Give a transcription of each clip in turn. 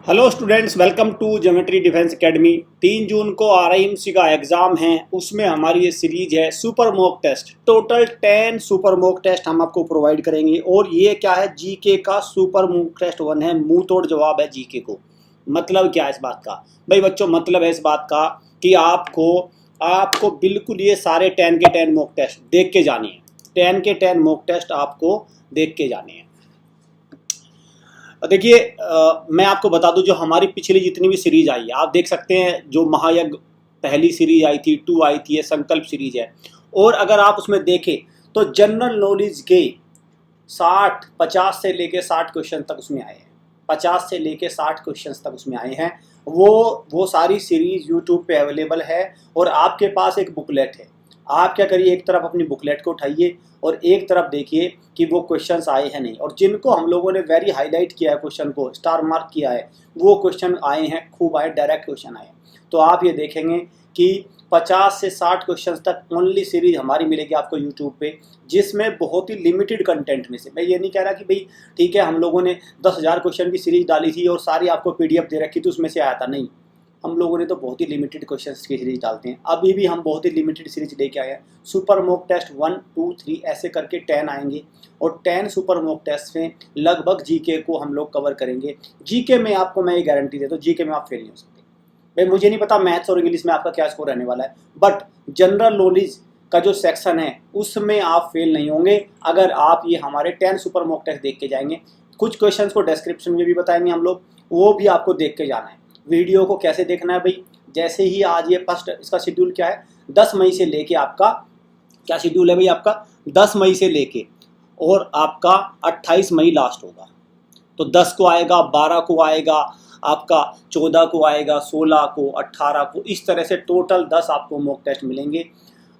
Hello students, welcome to Geometry Defence Academy. 3 June को RIMC का exam है, उसमें हमारी ये सीरीज है super mock test. Total 10 super mock test हम आपको प्रोवाइड करेंगे। और ये क्या है, जीके का सुपर मॉक टेस्ट 1 है, मुंह तोड़ जवाब है जीके को। मतलब क्या है इस बात का भाई बच्चों, मतलब है इस बात का कि आपको आपको बिल्कुल ये सारे 10 के 10 मॉक टेस्ट देख के जाने हैं। 10 के 10 मॉक टेस्ट आपको देख के जाने हैं। देखिए, मैं आपको बता दूं, जो हमारी पिछली जितनी भी सीरीज आई है आप देख सकते हैं। जो महायज्ञ पहली सीरीज आई थी, 2 आई थी, ये संकल्प सीरीज है। और अगर आप उसमें देखें तो जनरल नॉलेज के 50 से लेके 60 क्वेश्चन तक उसमें आए हैं। 50 से लेके 60 क्वेश्चन तक उसमें आए हैं। वो सारी सीरीज यूट्यूब पे अवेलेबल है। और आपके पास एक बुकलेट है। आप क्या करिए, एक तरफ अपनी बुकलेट को उठाइए और एक तरफ देखिए कि वो क्वेश्चंस आए हैं नहीं। और जिनको हम लोगों ने वेरी हाईलाइट किया है, क्वेश्चन को स्टार मार्क किया है, वो क्वेश्चन आए हैं, खूब आए, डायरेक्ट क्वेश्चन आए हैं। तो आप ये देखेंगे कि 50 से 60 क्वेश्चन तक ओनली सीरीज हमारी मिलेगी आपको यूट्यूब पे, जिसमें बहुत ही लिमिटेड कंटेंट में से। मैं ये नहीं कह रहा कि भाई ठीक है हम लोगों ने 10,000 क्वेश्चन की सीरीज डाली थी और सारी आपको पीडीएफ दे रखी थी उसमें से आया था, नहीं। हम लोगों ने तो बहुत ही लिमिटेड क्वेश्चंस की सीरीज डालते हैं। अभी भी हम बहुत ही लिमिटेड सीरीज लेके आए हैं। सुपर मॉक टेस्ट 1, 2, 3 ऐसे करके 10 आएंगे। और 10 सुपर मॉक टेस्ट में लगभग जीके को हम लोग कवर करेंगे। जीके में आपको मैं ये गारंटी देता हूँ, जीके में आप फेल नहीं हो सकते। भाई मुझे नहीं पता मैथ्स और इंग्लिश में आपका क्या स्कोर रहने वाला है, बट जनरल नॉलेज का जो सेक्शन है उसमें आप फेल नहीं होंगे अगर आप ये हमारे 10 सुपर मॉक टेस्ट देख के जाएंगे। कुछ क्वेश्चन को डिस्क्रिप्शन में भी बताएंगे हम लोग, वो भी आपको देख के जाना है। वीडियो को कैसे देखना है भाई, जैसे ही आज ये फर्स्ट, इसका शेड्यूल क्या है, 10 मई से लेके आपका क्या शेड्यूल है भाई, आपका 10 मई से लेके और आपका 28 मई लास्ट होगा। तो 10 को आएगा, 12 को आएगा, आपका 14 को आएगा, 16 को, 18 को, इस तरह से टोटल 10 आपको मॉक टेस्ट मिलेंगे।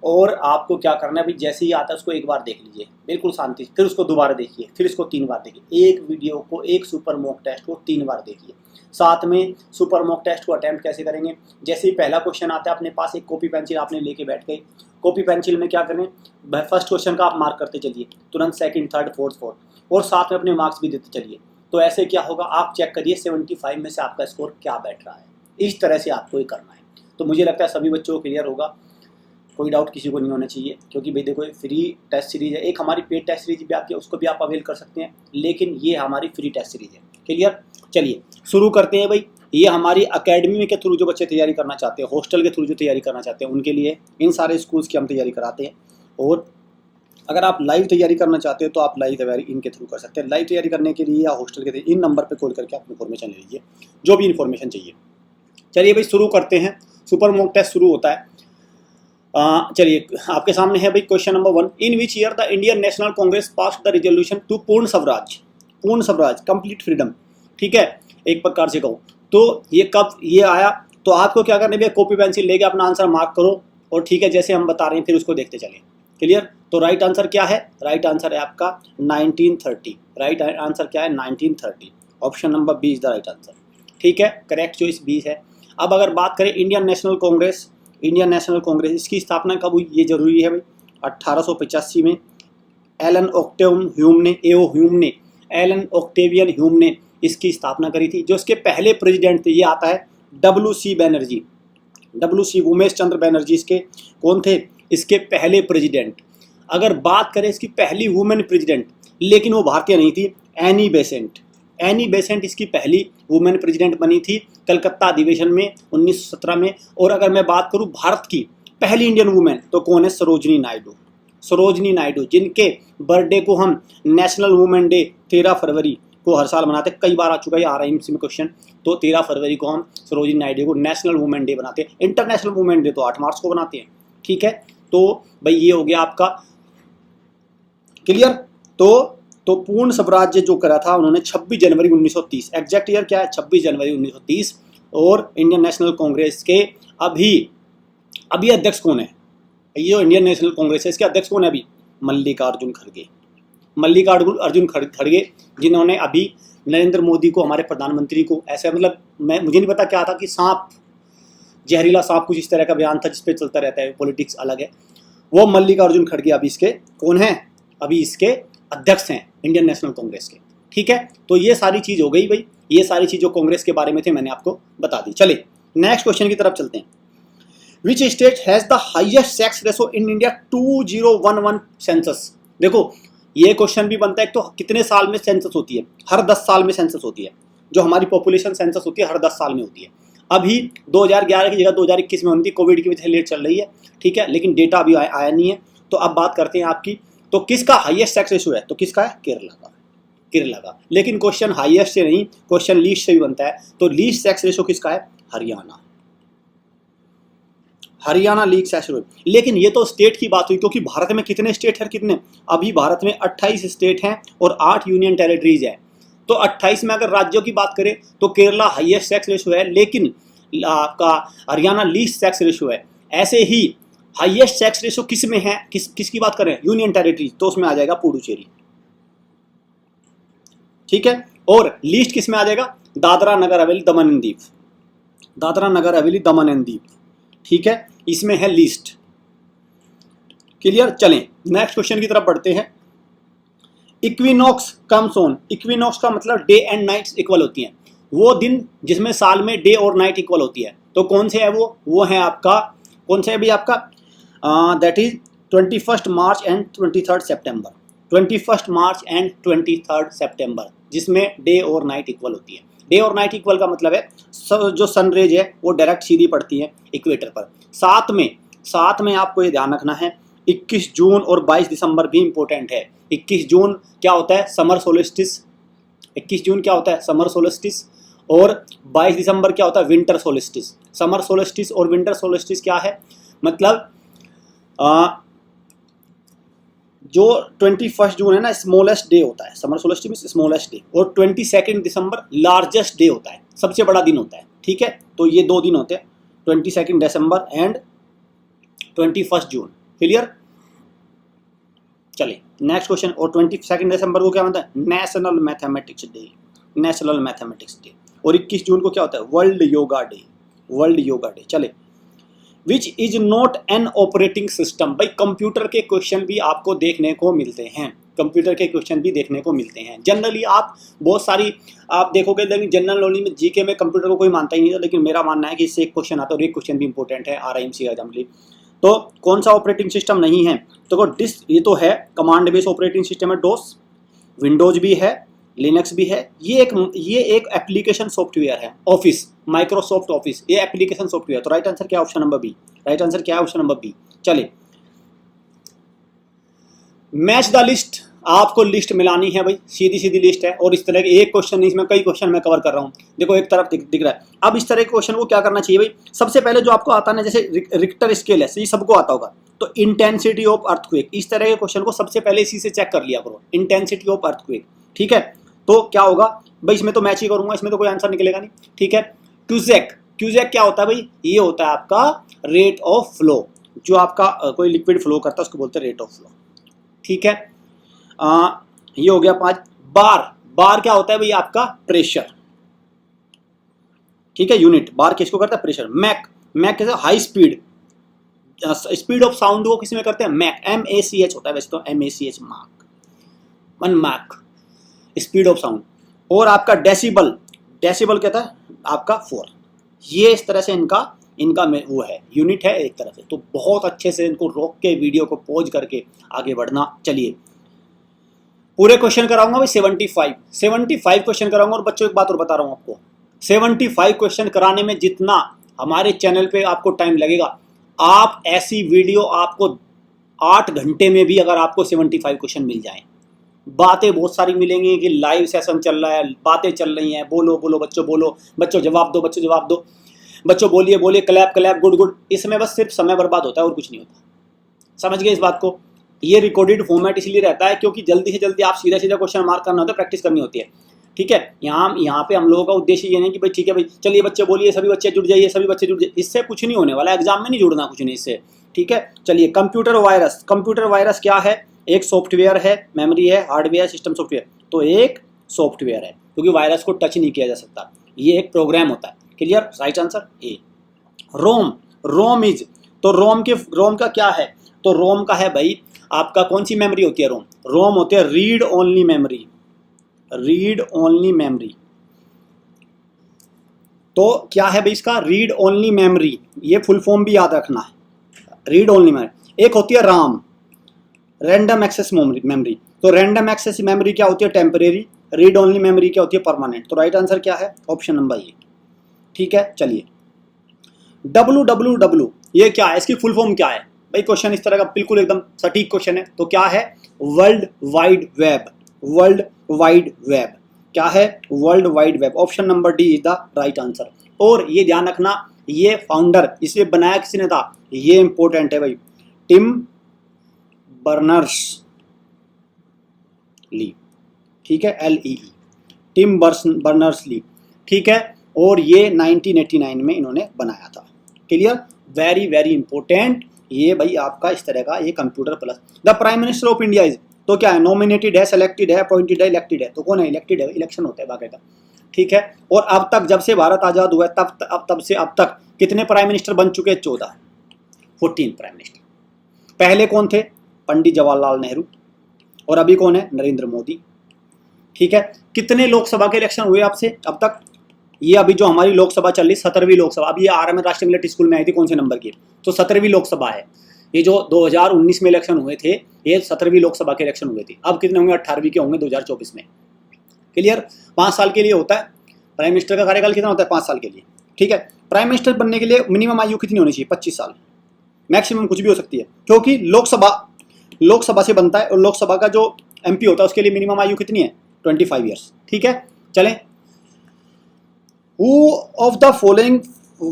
और आपको क्या करना है भाई, जैसे ही आता है उसको एक बार देख लीजिए बिल्कुल शांति से, फिर उसको दोबारा देखिए, फिर इसको 3 बार देखिए। एक वीडियो को, एक सुपर मॉक टेस्ट को 3 बार देखिए। साथ में सुपर मॉक टेस्ट को अटेम्प्ट कैसे करेंगे, जैसे ही पहला क्वेश्चन आता है अपने पास एक कॉपी पेंसिल आपने लेके बैठ गए। कॉपी पेंसिल में क्या करें, फर्स्ट क्वेश्चन का आप मार्क करते चलिए, तुरंत सेकंड, थर्ड, फोर्थ, और साथ में अपने मार्क्स भी देते चलिए। तो ऐसे क्या होगा, आप चेक करिए 75 में से आपका स्कोर क्या बैठ रहा है। इस तरह से आपको ये करना है। तो मुझे लगता है सभी बच्चों को क्लियर होगा, कोई डाउट किसी को नहीं होना चाहिए। क्योंकि भाई देखो, फ्री टेस्ट सीरीज है। एक हमारी पेड टेस्ट सीरीज भी आती है, उसको भी आप अवेल कर सकते हैं, लेकिन ये हमारी फ्री टेस्ट सीरीज है। क्लियर, चलिए शुरू करते हैं भाई। ये हमारी अकेडमी के थ्रू जो बच्चे तैयारी करना चाहते हैं, हॉस्टल के थ्रू जो तैयारी करना चाहते हैं, उनके लिए इन सारे स्कूल्स की हम तैयारी कराते हैं। और अगर आप लाइव तैयारी करना चाहते हो तो आप लाइव तैयारी इनके थ्रू कर सकते हैं। लाइव तैयारी करने के लिए या हॉस्टल के इन नंबर पर कॉल करके आप इन्फॉर्मेशन ले लीजिए, जो भी इन्फॉर्मेशन चाहिए। चलिए भाई शुरू करते हैं। सुपर मॉक टेस्ट शुरू होता है। चलिए आपके सामने है भाई question number 1। In which year the Indian National Congress passed the resolution to Purna Swaraj, पूर्ण स्वराज, कंप्लीट फ्रीडम। ठीक है, एक प्रकार से कहूँ तो ये कब ये आया। तो आपको क्या करना है, कॉपी पेंसिल लेके अपना आंसर मार्क करो और ठीक है, जैसे हम बता रहे हैं फिर उसको देखते चलें। क्लियर, तो राइट आंसर क्या है, राइट आंसर है आपका 1930। राइट आंसर क्या है, 1930। Option number B is the right answer. ठीक है, करेक्ट चॉइस बी है। अब अगर बात करें Indian National Congress, Indian National Congress इसकी स्थापना कब हुई, ये जरूरी है भाई। 1885 में एलन ऑक्टेवियन ह्यूम ने इसकी स्थापना करी थी। जो इसके पहले प्रेसिडेंट थे, ये आता है WC बैनर्जी। WC उमेश चंद्र बैनर्जी इसके कौन थे, इसके पहले प्रेसिडेंट। अगर बात करें इसकी पहली वुमेन प्रेसिडेंट, लेकिन वो भारतीय नहीं थी, एनी बेसेंट। एनी बेसेंट इसकी पहली वुमेन प्रेसिडेंट बनी थी कलकत्ता अधिवेशन में 1917 में। और अगर मैं बात करूं भारत की पहली इंडियन वुमेन, तो कौन है, सरोजनी नायडू। सरोजनी नायडू, जिनके बर्थडे को हम नेशनल वुमेन डे 13 फरवरी को हर साल मनाते हैं। कई बार आ चुका है आरआईएमसी में क्वेश्चन। तो 13 फरवरी को हम सरोजनी नायडू को नेशनल वुमेन डे बनाते हैं। इंटरनेशनल वुमेन डे तो 8 मार्च को बनाते हैं। ठीक है, तो भाई ये हो गया आपका क्लियर। तो पूर्ण स्वराज्य जो करा था उन्होंने 26 जनवरी 1930। एग्जैक्ट ईयर क्या है, 26 जनवरी 1930। और इंडियन नेशनल कांग्रेस के अभी अध्यक्ष कौन है, ये जो इंडियन नेशनल कांग्रेस है इसके अध्यक्ष कौन है अभी, मल्लिकार्जुन खड़गे। मल्लिकार्जुन खड़गे, जिन्होंने अभी नरेंद्र मोदी को, हमारे प्रधानमंत्री को, ऐसे मतलब मुझे नहीं पता क्या था कि सांप, जहरीला सांप, कुछ इस तरह का बयान था जिसपे चलता रहता है, पॉलिटिक्स अलग है। वो मल्लिकार्जुन खड़गे अभी इसके कौन है, अभी इसके अध्यक्ष हैं इंडियन नेशनल कांग्रेस के। ठीक है, तो ये सारी चीज़ हो गई भाई, ये सारी चीज़ जो कांग्रेस के बारे में थे मैंने आपको बता दी। चले नेक्स्ट क्वेश्चन की तरफ चलते हैं। Which state has the highest sex ratio in India 2011 census. देखो ये क्वेश्चन भी बनता है, तो कितने साल में सेंसस होती है? हर 10 साल में सेंसस होती है। जो हमारी पॉपुलेशन सेंसस होती है हर 10 साल में होती है। अभी 2011 की जगह 2021 में होनी थी, कोविड की वजह से लेट चल रही है, ठीक है, लेकिन डेटा अभी आया नहीं है। तो अब बात करते हैं आपकी, तो किसका हाईएस्ट सेक्स रेशो है? तो किसका है? केरला का, केरला का। लेकिन क्वेश्चन हाईएस्ट से नहीं, क्वेश्चन लीस्ट से भी बनता है। तो लीस्ट सेक्स रेशो किसका है? Haryana, Haryana league sex ratio. लेकिन ये तो स्टेट की बात हुई, क्योंकि भारत में कितने स्टेट हैं? कितने? अभी भारत में 28 स्टेट हैं और 8 यूनियन टेरिटरीज है। तो 28 में अगर राज्यों की बात करें तो केरला हाईएस्ट सेक्स रेशो है, लेकिन आपका हरियाणा लीस्ट सेक्स रेशो है। ऐसे ही हाईएस्ट सेक्स रेशो किस में है? किसकी बात करें? यूनियन टेरिटरीज, तो उसमें आ जाएगा पुडुचेरी, ठीक है। और लीस्ट किस में आ जाएगा? दादरा नगर हवेली दमन एंड दीव, दादरा नगर हवेली दमन एंड दीव, ठीक है, इसमें है लीस्ट। क्लियर? चलें नेक्स्ट क्वेश्चन की तरफ बढ़ते हैं। इक्विनॉक्स कम्स ऑन, इक्विनॉक्स का मतलब डे एंड नाइट्स इक्वल होती हैं, वो दिन जिसमें साल में डे और नाइट इक्वल होती है। तो कौन से है वो है आपका, कौन से है भी आपका? That is 21 March and 23 September, 21 March and 23 सितंबर, जिसमें डे और नाइट इक्वल होती है। डे और नाइट इक्वल का मतलब है जो सनरेज है वो डायरेक्ट सीधी पड़ती है इक्वेटर पर। साथ में आपको ये ध्यान रखना है 21 जून और 22 दिसंबर भी इंपॉर्टेंट है। 21 जून क्या होता है? Summer solstice. 21 जून क्या होता है? Summer solstice. और 22 दिसंबर क्या होता है? Winter solstice. समर सोलिस्टिस और विंटर सोलिस्टिस क्या है? मतलब जो 21 जून है ना, स्मॉलेस्ट डे होता है, समर सोलिस्टिस में स्मॉलेस्ट डे, और 22 दिसंबर लार्जेस्ट डे होता है, सबसे बड़ा दिन होता है, ठीक है। तो ये 2 दिन होते हैं, 22 दिसंबर एंड 21 जून। क्लियर? चलिए नेक्स्ट क्वेश्चन। और 22 दिसंबर को क्या होता है? National mathematics day, national mathematics day. और 21 जून को क्या होता है? World yoga day, world yoga day. चले which is not an operating system. भाई कंप्यूटर के क्वेश्चन भी आपको देखने को मिलते हैं, कंप्यूटर के क्वेश्चन भी देखने को मिलते हैं। जनरली आप बहुत सारी आप देखोगे, लेकिन जनरल नॉलेज में जीके में कंप्यूटर को कोई मानता ही नहीं था, लेकिन मेरा मानना है कि इससे एक क्वेश्चन आता है और एक क्वेश्चन भी इंपॉर्टेंट है RIMC एग्जाम्पली। तो कौन सा ऑपरेटिंग सिस्टम नहीं है? तो ये तो है कमांड बेस्ड ऑपरेटिंग सिस्टम है, डोस, विंडोज भी है, लिनक्स भी है। ये एक एप्लीकेशन सॉफ्टवेयर है, ऑफिस, माइक्रोसॉफ्ट ऑफिस, ये एप्लीकेशन सॉफ्टवेयर। तो राइट आंसर क्या है? Option number B. Right answer क्या है? Option number B. चले मैच द लिस्ट, आपको लिस्ट मिलानी है भाई, सीधी सीधी लिस्ट है। और इस तरह के एक क्वेश्चन नहीं, इसमें कई क्वेश्चन मैं कवर कर रहा हूँ। देखो एक तरफ दिख रहा है। अब इस तरह के क्वेश्चन को क्या करना चाहिए भाई? सबसे पहले जो आपको आता है ना, जैसे रिक्टर स्केल है, ये सबको आता होगा, तो इंटेंसिटी ऑफ अर्थक्वेक, इस तरह के क्वेश्चन को सबसे पहले इसी से चेक कर लिया करो, इंटेंसिटी ऑफ अर्थक्वेक, ठीक है। तो क्या होगा भाई? इसमें तो मैच ही करूंगा, इसमें तो कोई आंसर निकलेगा नहीं, ठीक है। क्यूजेक, क्यूजेक क्या होता है भाई? ये होता है आपका रेट ऑफ फ्लो, जो आपका कोई लिक्विड फ्लो करता है उसको बोलते हैं रेट ऑफ फ्लो, ठीक है। ये हो गया 5। बार, बार क्या होता है भाई? आपका प्रेशर, ठीक है, यूनिट। बार किसको करता है? प्रेशर। मैक, मैक कैसे? High speed, speed of sound को किस में करते हैं? मैक, MACH होता है वैसे तो, MACH, mark, 1 Mach, speed of sound. और आपका डेसिबल, डेसिबल क्या था आपका? 4। ये इस तरह से इनका वो है, यूनिट है एक तरह से। तो बहुत अच्छे से इनको रोक के वीडियो को पॉज करके आगे बढ़ना। चलिए पूरे क्वेश्चन कराऊंगा भाई, 75 क्वेश्चन कराऊंगा। और बच्चों एक बात और बता रहा हूं आपको, 75 क्वेश्चन कराने में जितना हमारे चैनल पे आपको टाइम लगेगा, आप ऐसी वीडियो आपको 8 घंटे में भी अगर आपको 75 क्वेश्चन मिल जाएं। बातें बहुत सारी मिलेंगी कि लाइव सेशन चल रहा है, बातें चल रही हैं, बोलो बोलो बच्चों, बोलो बच्चों, जवाब दो बच्चों, जवाब दो बच्चों, बोलिए बोलिए, क्लैप क्लैप, गुड गुड। इसमें बस सिर्फ समय बर्बाद होता है और कुछ नहीं होता। समझ गए इस बात को? ये रिकॉर्डेड फॉर्मेट इसलिए रहता है क्योंकि जल्दी से जल्दी आप सीधा सीधा क्वेश्चन मार्क करना होता है, प्रैक्टिस करनी होती है, ठीक है। यहाँ पे हम लोगों का उद्देश्य ये नहीं कि भाई ठीक है भाई चलिए बच्चे बोलिए, सभी बच्चे जुड़ जाइए, सभी बच्चे जुड़ जाइए, इससे कुछ नहीं होने वाला, एग्जाम में नहीं जुड़ना कुछ नहीं इससे, ठीक है। चलिए कंप्यूटर वायरस, कंप्यूटर वायरस क्या है? एक सॉफ्टवेयर है, मेमोरी है, हार्डवेयर, सिस्टम सॉफ्टवेयर। तो एक सॉफ्टवेयर है, क्योंकि वायरस को टच नहीं किया जा सकता, ये एक प्रोग्राम होता है। Clear? Right answer A. Rome, Rome is, तो रोम का क्या है? तो रोम का है भाई आपका, कौन सी मेमोरी होती है? रोम होती है read only memory, read only memory. तो क्या है भाई इसका, रीड ओनली मेमोरी, ये फुल फॉर्म भी याद रखना है, रीड ओनली मेमोरी। एक होती है राम, रैंडम एक्सेस मेमोरी। तो रैंडम एक्सेस मेमोरी क्या होती है, टेम्परेरी। रीड ओनली मेमोरी क्या होती है, परमानेंट। तो राइट आंसर क्या है, ऑप्शन नंबर ए। ठीक है, चलिए www ये क्या है, इसकी फुल फॉर्म क्या है भाई, क्वेश्चन इस तरह का बिल्कुल एकदम सटीक क्वेश्चन है। तो क्या है, world wide web. World wide web क्या है, world wide web. Option number D is the right answer. और ये ध्यान रखना, ये फाउंडर, इसे बनाया किसने था, ये इंपॉर्टेंट है भाई, टिम बर्नर्स ली। ठीक है, LEE, टिम बर्नर्स ली। ठीक है, और ये 1989 में इन्होंने बनाया था। क्लियर, वेरी वेरी इंपॉर्टेंट ये भाई आपका इस तरह का ये computer plus. The prime minister of India is, तो क्या है, नॉमिनेटेड है, सेलेक्टेड है, अपॉइंटेड है, इलेक्टेड है। तो कौन है, इलेक्टेड है, इलेक्शन होता है बाकायदा। ठीक है, और अब तक जब से भारत आजाद हुआ है तब से अब तक कितने प्राइम मिनिस्टर बन चुके हैं, 14 प्राइम मिनिस्टर। पहले कौन थे, पंडित जवाहरलाल नेहरू, और अभी कौन है, नरेंद्र मोदी। ठीक है, कितने लोकसभा के इलेक्शन हुए आपसे अब तक, ये अभी जो हमारी लोकसभा चल रही, 17वीं लोकसभा, अभी ये RMN राष्ट्रीय मिलिट्री स्कूल में आई थी, कौन से नंबर की, तो 17वीं लोकसभा है। ये जो 2019 में इलेक्शन हुए थे, ये 17वीं लोकसभा के इलेक्शन हुए थे। अब कितने होंगे, 18वीं के होंगे 2024 में। क्लियर, 5 साल के लिए होता है प्राइम मिनिस्टर का कार्यकाल, कितना होता है, 5 साल के लिए। ठीक है, प्राइम मिनिस्टर बनने के लिए मिनिमम आयु कितनी होनी चाहिए, 25 साल, मैक्सिमम कुछ भी हो सकती है, क्योंकि लोकसभा से बनता है, और लोकसभा का जो MP होता है उसके लिए मिनिमम आयु कितनी है, 25 ईयर्स। ठीक है, चलें, Who of the following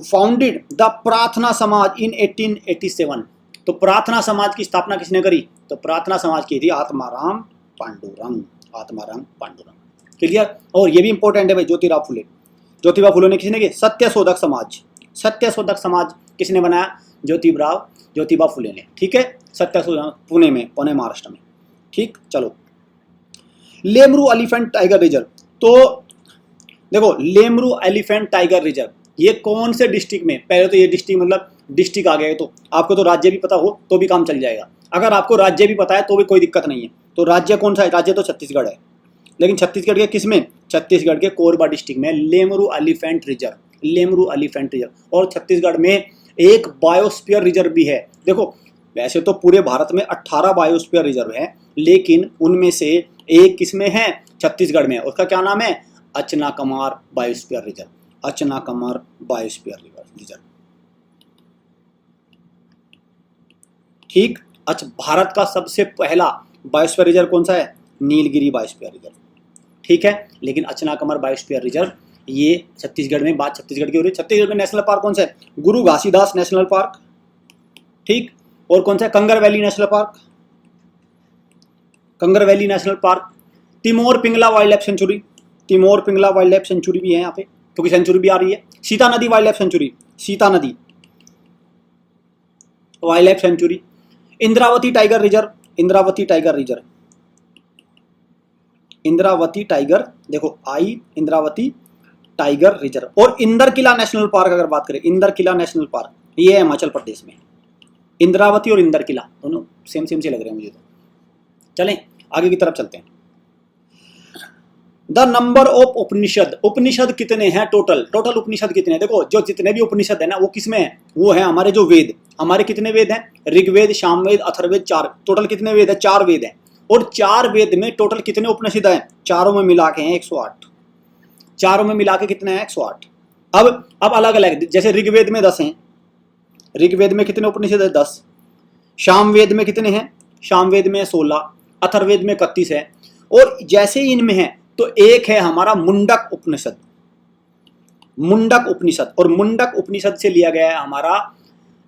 founded the प्रार्थना समाज in 1887? तो प्रार्थना समाज की स्थापना किसने करी, तो प्रार्थना समाज की थी आत्माराम पांडुरंग, आत्माराम पांडुरंग। क्लियर, और ये भी इंपॉर्टेंट है भाई, ज्योतिबा फुले ने किसने की, सत्यशोधक समाज। सत्यशोधक समाज किसने बनाया, ज्योतिबा फुले ने। ठीक है, सत्यशोधक, पुणे महाराष्ट्र में। ठीक, चलो लेमरू एलिफेंट टाइगर रिजर्व। तो देखो, लेमरू एलिफेंट टाइगर रिजर्व ये कौन से डिस्ट्रिक्ट में, पहले तो ये डिस्ट्रिक्ट मतलब डिस्ट्रिक्ट आ गया है, तो आपको तो राज्य भी पता हो तो भी काम चल जाएगा। अगर आपको राज्य भी पता है तो भी कोई दिक्कत नहीं है। तो राज्य कौन सा है, राज्य तो छत्तीसगढ़ है, लेकिन छत्तीसगढ़ के किस में, छत्तीसगढ़ के कोरबा डिस्ट्रिक्ट में Lemru elephant reserve, Lemru elephant reserve. और छत्तीसगढ़ में एक बायोस्फीयर रिजर्व भी है। देखो, वैसे तो पूरे भारत में 18 बायोस्फीयर रिजर्व है, लेकिन उनमें से एक किसमें है, छत्तीसगढ़ में। उसका क्या नाम है, अचनाकमार बायोस्फीयर रिजर्व, अचनाकमार बायोस्फीयर रिजर्व। ठीक, अच्छा, भारत का सबसे पहला बायोस्फीयर रिजर्व कौन सा है, नीलगिरी बायोस्फीयर रिजर्व। ठीक है, लेकिन अचनाकमार बायोस्फीयर रिजर्व ये छत्तीसगढ़ में, बात छत्तीसगढ़ की हो रही है। छत्तीसगढ़ में नेशनल पार्क कौन सा है, गुरु घासीदास नेशनल पार्क। ठीक, और कौन सा है, Kanger Valley National Park, Kanger Valley National Park. Tamor Pingla Wildlife Sanctuary, Tamor Pingla Wildlife Sanctuary भी है यहाँ पे, क्योंकि सेंचुरी भी आ रही है। सीता नदी वाइल्ड लाइफ सेंचुरी, सीता नदी wild life sanctuary. Indravati tiger reserve, Indravati tiger reserve, Indravati tiger, देखो इंद्रावती टाइगर रिजर्व। और इंदर किला नेशनल पार्क अगर बात करें, इंदर किला नेशनल पार्क ये है हिमाचल प्रदेश में। इंद्रावती और इंदर किला दोनों सेम से लग रहे हैं मुझे तो। चलें आगे की तरफ चलते हैं। द नंबर ऑफ उपनिषद, उपनिषद कितने हैं टोटल, उपनिषद कितने हैं। देखो, जो जितने भी उपनिषद है ना, वो किसमें है, वो है हमारे जो वेद, हमारे कितने वेद हैं, ऋग्वेद, सामवेद, अथर्ववेद, 4। टोटल कितने वेद है, 4 वेद हैं। और 4 वेद में टोटल कितने उपनिषद हैं, चारों में मिला के हैं 108। चारों में मिला के कितने हैं, 108। अब अलग अलग, जैसे ऋग्वेद में 10 हैं, ऋग्वेद में कितने उपनिषद है, 10। सामवेद में कितने हैं, सामवेद में 16, अथर्ववेद में 31 है। और जैसे इनमें है तो एक है हमारा मुंडक उपनिषद, मुंडक उपनिषद। और मुंडक उपनिषद से लिया गया है हमारा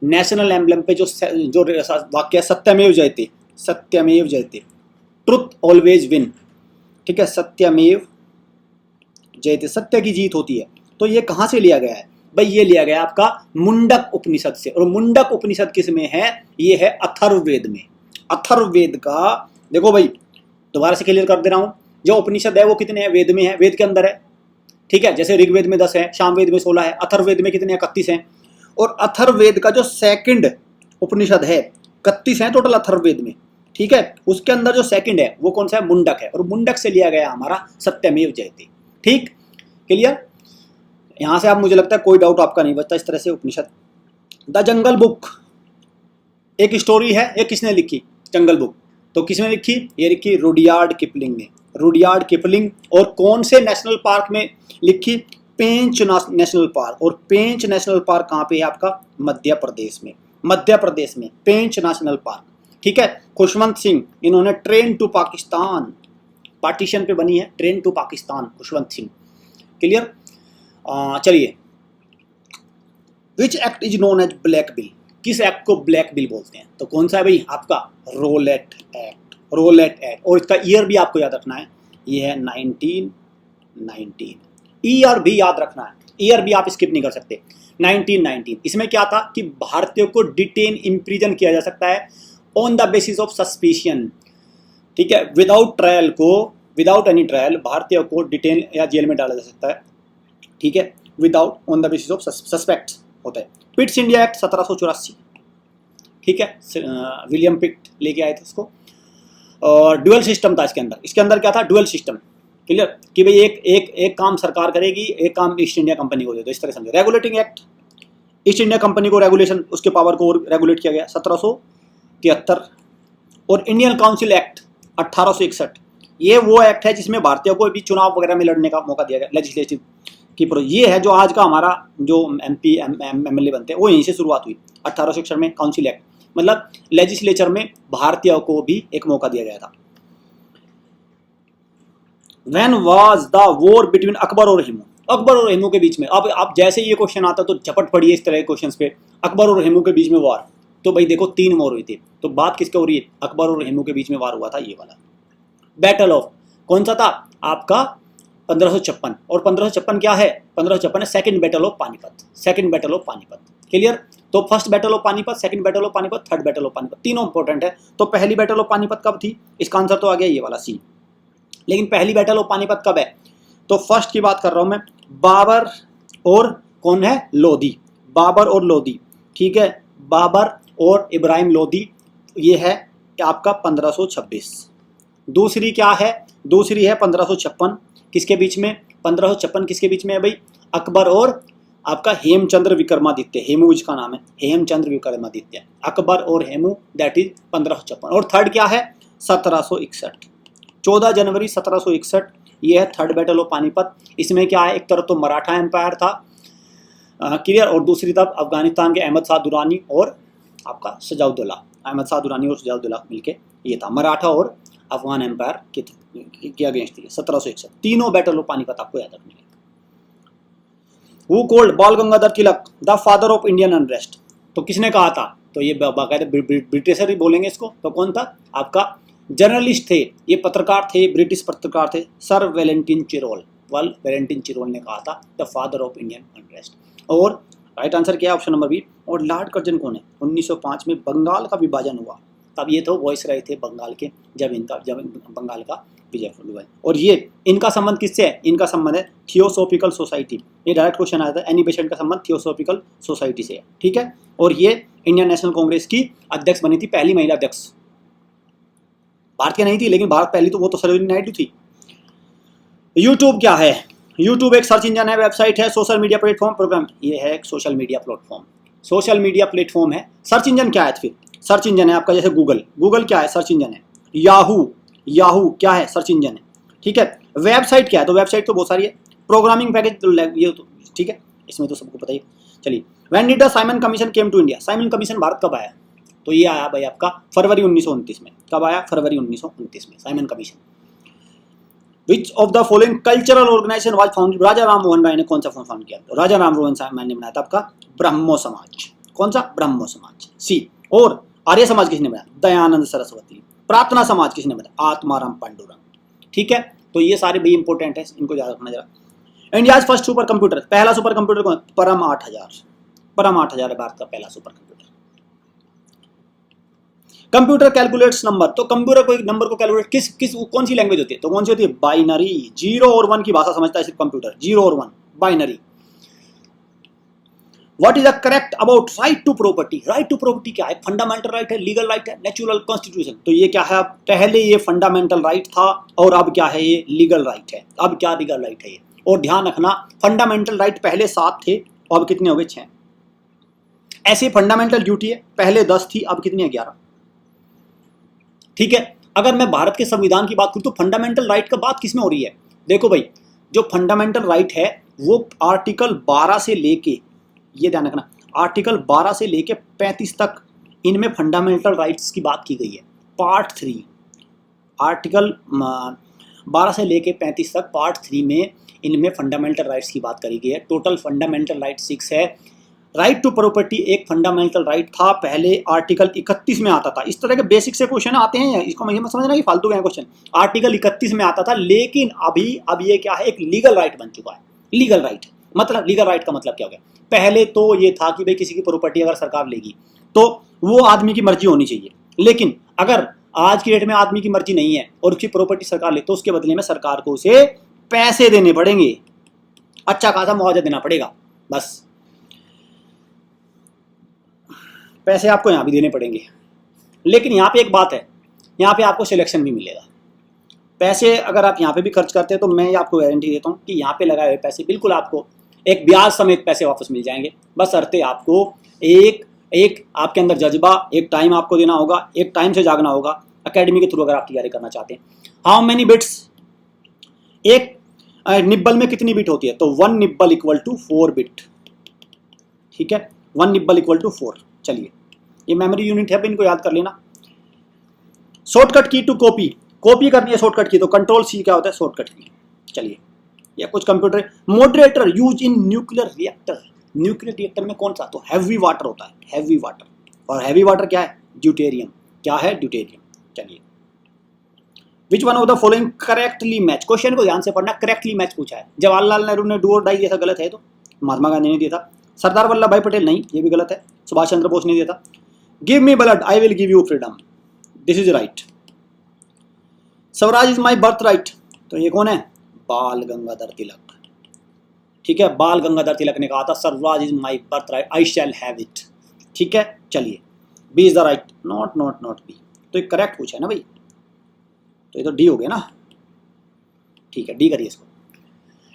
नेशनल एम्बलम पे जो वाक्य सत्यमेव जयते, सत्यमेव जयते, ट्रुथ ऑलवेज विन। ठीक है, सत्यमेव जयते, सत्य की जीत होती है। तो ये कहां से लिया गया है भाई, ये लिया गया आपका मुंडक उपनिषद से। और मुंडक उपनिषद किस में है, ये है अथर्ववेद में। अथर्ववेद का देखो भाई, दोबारा से क्लियर कर दे रहा हूं, जो उपनिषद है वो कितने हैं, वेद में है, वेद के अंदर है। ठीक है, जैसे ऋग्वेद में 10 है, सामवेद में 16 है, अथर्ववेद में कितने हैं, 31 हैं। और अथर्ववेद का जो सेकंड उपनिषद है, 31 है टोटल अथर्ववेद में। ठीक है। उसके अंदर जो सेकंड है वो कौन सा है, मुंडक है, और मुंडक से लिया गया हमारा सत्यमेव जयते। ठीक, क्लियर। यहां से आप, मुझे लगता है कोई डाउट आपका नहीं बचता इस तरह से। उपनिषद, द जंगल बुक एक स्टोरी है, ये किसने लिखी, जंगल बुक, तो किसने लिखी, ये लिखी रुडयार्ड किपलिंग ने, रुडयार्ड किपलिंग। और कौन से नेशनल पार्क में लिखी, पेंच नेशनल पार्क। और पेंच नेशनल पार्क कहाँ पे है आपका, मध्य प्रदेश में, मध्य प्रदेश में पेंच नेशनल पार्क। ठीक है। खुशवंत सिंह, इन्होंने ट्रेन टू पाकिस्तान, पार्टीशन पे बनी है train to Pakistan, Khushwant Singh. Clear. चलिए, which act is known as black bill, किस एक्ट को ब्लैक बिल बोलते हैं, तो कौन सा है भाई आपका, रोलेट एक्ट, रोलेट एक्ट। और इसका ईयर भी आपको याद रखना है, ये है 1919। ईयर भी याद रखना है, ईयर भी आप स्किप नहीं कर सकते, 1919। इसमें क्या था कि भारतीयों को डिटेन, इम्प्रिजन किया जा सकता है on the basis of suspicion. ठीक है, विदाउट ट्रायल को, विदाउट एनी ट्रायल भारतीयों को डिटेन या जेल में डाला जा सकता है। ठीक है, without, on the basis of suspect होता है। Pitt's India act 1784। ठीक है, विलियम पिट लेके आए थे इसको। और डुअल सिस्टम था इसके अंदर, इसके अंदर क्या था, डुअल सिस्टम। क्लियर, कि भाई एक काम सरकार करेगी, एक काम ईस्ट इंडिया कंपनी को दे दो, इस तरह समझो। Regulating act, east India company को रेगुलेशन, उसके पावर को और रेगुलेट किया गया 1773। और इंडियन काउंसिल एक्ट 1861, ये वो एक्ट है जिसमें भारतीयों को भी चुनाव वगैरह में लड़ने का मौका दिया गया, लेजिस्लेटिव की। ये है जो आज का हमारा जो MP MLA बनते हैं वो यहीं से शुरुआत हुई, 1861 में काउंसिल एक्ट, मतलब लेजिस्लेचर में भारतीयों को भी एक मौका दिया गया था। When was the war between Akbar और हेमू, अकबर और हेमू के बीच में। अब आप जैसे ये क्वेश्चन आता तो झपट पड़िए इस तरह के क्वेश्चंस पे, अकबर और हेमू के बीच में वार, तो भाई देखो 3 वॉर हुई थी, तो बात किसके हो रही है, अकबर और हेमू के बीच में वार हुआ था, ये वाला बैटल ऑफ, कौन सा था आपका 1556। और 1556 क्या है, 1556 है second battle of Panipat, second battle of Panipat. Clear. तो first battle of Panipat, second battle of Panipat, third battle of Panipat, तीनों इंपॉर्टेंट है। तो पहली बैटल ऑफ पानीपत कब थी, इसका आंसर तो आ गया ये वाला सी। लेकिन पहली बैटल ऑफ पानीपत कब है, तो फर्स्ट की बात कर रहा हूं मैं, बाबर और कौन है, लोधी, बाबर और लोधी। ठीक है, बाबर और इब्राहिम लोधी, ये है आपका 1526। दूसरी क्या है, दूसरी है 1556, किसके बीच में, 1556 किसके बीच में है भाई, अकबर और आपका हेमचंद्र विक्रमादित्य, हेमू इसका नाम है, हेमचंद्र विक्रमादित्य, अकबर और हेमू, दैट इज 1556। और थर्ड क्या है, 1761, 14 जनवरी 1761, ये है थर्ड बैटल ऑफ पानीपत। इसमें क्या है, एक तरफ तो मराठा एम्पायर था, क्लियर, और दूसरी तरफ अफगानिस्तान के अहमद शाह दुरानी और आपका सजाउद्दौला, अहमद शाह दुरानी और सजाउद्दौला मिलके, ये था मराठा और अफगान एम्पायर के अगेंस्ट थी 1761। तीनों बैटल ऑफ पानीपत आपको याद रखनी है। Who called Bal Gangadhar Tilak the father of Indian unrest, तो किसने कहा था, तो ये बाकायदा ब्रिटिशर ही बोलेंगे इसको, तो कौन था आपका, जर्नलिस्ट थे, ये पत्रकार थे, ब्रिटिश पत्रकार थे, sir Valentin Chirol, Valentin Chirol ने कहा था the father of Indian unrest. और राइट आंसर क्या है, ऑप्शन नंबर बी। और लॉर्ड कर्जन कौन है, 1905 में बंगाल का विभाजन हुआ, तब ये तो वॉइस रहे थे बंगाल के, जब बंगाल का विजय हुआ। और ये इनका संबंध किससे है, इनका संबंध है थियोसॉफिकल सोसाइटी, ये डायरेक्ट क्वेश्चन आया था, एनी पेशेंट का संबंध थियोसॉफिकल सोसाइटी से है। ठीक है, और ये इंडियन नेशनल कांग्रेस की अध्यक्ष बनी थी, पहली महिला अध्यक्ष, भारतीय नहीं थी लेकिन भारत पहली तो वो तो सरोजिनी नायडू थी। यूट्यूब क्या है, यूट्यूब एक सर्च इंजन है, वेबसाइट है, सोशल मीडिया प्लेटफॉर्म, प्रोग्राम, ये है एक social media platform, social media platform है। सर्च इंजन क्या है, फिर सर्च इंजन है आपका, जैसे गूगल, गूगल क्या है, सर्च इंजन है। याहू, याहू क्या है, सर्च इंजन है। ठीक है, वेबसाइट क्या है, तो वेबसाइट तो बहुत सारी है, प्रोग्रामिंग पैकेज तो ये तो ठीक है, इसमें तो सबको पता ही। चलिए, when did the Simon Commission came to India, Simon Commission Bharat कब आया, तो ये आया भाई आपका फरवरी 1929 में। कब आया, फरवरी 1929 में Simon commission. Which of the following cultural organization was founded, Raja Ram Mohan Roy ने कौन सा फाउंड किया, तो राजा राम मोहन राय ने बनाया था आपका ब्रह्मो समाज, कौन सा, ब्रह्मो समाज, सी। और आर्य समाज किसने बनाया, दयानंद सरस्वती। प्रार्थना समाज किसने बनाया, आत्माराम पांडुरंग। ठीक है, तो ये सारे भी इंपॉर्टेंट है, इनको याद रखना जरा। इंडिया फर्स्ट सुपर कंप्यूटर, पहला सुपर कंप्यूटर कौन, परम 8000, परम 8000 है भारत का पहला super computer. Computer calculates number, तो कंप्यूटर को एक नंबर को कैलकुलेट किस कौन सी लैंग्वेज होती है, तो कौन सी होती है, बाइनरी, 0 और 1 की भाषा समझता है सिर्फ कंप्यूटर, 0 और 1 binary. What is the correct about right to property? Right to property क्या है? फंडामेंटल राइट है, लीगल राइट है, नेचुरल कॉन्स्टिट्यूशन। तो ये क्या है? अब पहले ये फंडामेंटल राइट था और अब क्या है? ये लीगल राइट है। अब क्या लीगल राइट है ये? और ध्यान रखना, फंडामेंटल राइट पहले 7 थे, अब कितने हो गए? 6। ऐसे फंडामेंटल ड्यूटी है, पहले 10 थी, अब कितनी है? 11। ठीक है। अगर मैं भारत के संविधान की बात करूं तो फंडामेंटल राइट का बात किसमें हो रही है? देखो भाई, जो फंडामेंटल राइट है वो आर्टिकल 12 से लेके, ये ध्यान रखना, आर्टिकल 12 से लेके 35 तक इनमें फंडामेंटल राइट्स की बात की गई है। पार्ट 3, आर्टिकल 12 से लेके 35 तक पार्ट 3 में इनमें फंडामेंटल राइट्स की बात करी गई है। टोटल फंडामेंटल राइट 6 है। राइट टू प्रॉपर्टी एक फंडामेंटल राइट था, पहले आर्टिकल 31 में आता था। इस तरह के बेसिक से क्वेश्चन आते हैं, इसको मुझे मत समझना कि फालतू के क्वेश्चन। आर्टिकल 31 में आता था, लेकिन अब ये क्या है? एक लीगल राइट बन चुका है। लीगल राइट मतलब, लीगल राइट का मतलब क्या हो गया? पहले तो ये था कि भाई किसी की प्रॉपर्टी अगर सरकार लेगी तो वो आदमी की मर्जी होनी चाहिए, लेकिन अगर आज की डेट में आदमी की मर्जी नहीं है और उसकी प्रॉपर्टी सरकार ले, तो उसके बदले में सरकार को उसे पैसे देने पड़ेंगे, अच्छा खासा मुआवजा देना पड़ेगा। बस पैसे आपको यहाँ भी देने पड़ेंगे, लेकिन यहाँ पे एक बात है, यहाँ पे आपको सिलेक्शन भी मिलेगा। पैसे अगर आप यहाँ पे भी खर्च करते हैं तो मैं आपको गारंटी देता हूँ कि यहाँ पे लगाए हुए पैसे बिल्कुल आपको एक ब्याज समेत पैसे वापस मिल जाएंगे। बस शर्ते आपको एक आपके अंदर जज्बा, एक टाइम आपको देना होगा, एक टाइम से जागना होगा एकेडमी के थ्रू अगर आप तैयारी करना चाहते हैं। How many bits? एक निब्बल में कितनी बिट होती है? तो 1 निब्बल इक्वल टू 4 बिट। ठीक है, 1 निब्बल इक्वल टू 4। चलिए, ये मेमोरी यूनिट है, इनको याद कर लेना। शॉर्टकट की टू कॉपी करनी है शॉर्टकट की, तो कंट्रोल C क्या होता है? शॉर्टकट की। चलिए, या कुछ computer moderator use in nuclear reactor. Nuclear reactor में कौन सा? तो हैवी वाटर होता है, हैवी वाटर। और हैवी वाटर क्या है? ड्यूटेरियम। क्या है? ड्यूटेरियम। चलिए, which one of the following correctly match? Question को ध्यान से पढ़ना, करेक्टली मैच पूछा है। जवाहरलाल नेहरू ने डू और डाई दिया था, गलत है। तो महात्मा गांधी ने दिया था। सरदार वल्लभ भाई पटेल, नहीं, ये भी गलत है। सुभाष चंद्र बोस ने दिया था। Give me blood I will give you freedom, this is right. Swaraj is my birth right, तो ये कौन है? बाल गंगाधर तिलक। ठीक है, बाल गंगाधर तिलक ने कहा था Swaraj is my birthright, I shall have it. ठीक है, चलिए, B is the right, not B. तो ये करेक्ट पूछा है ना भाई, तो ये तो डी हो गया ना। ठीक है, डी करिए इसको।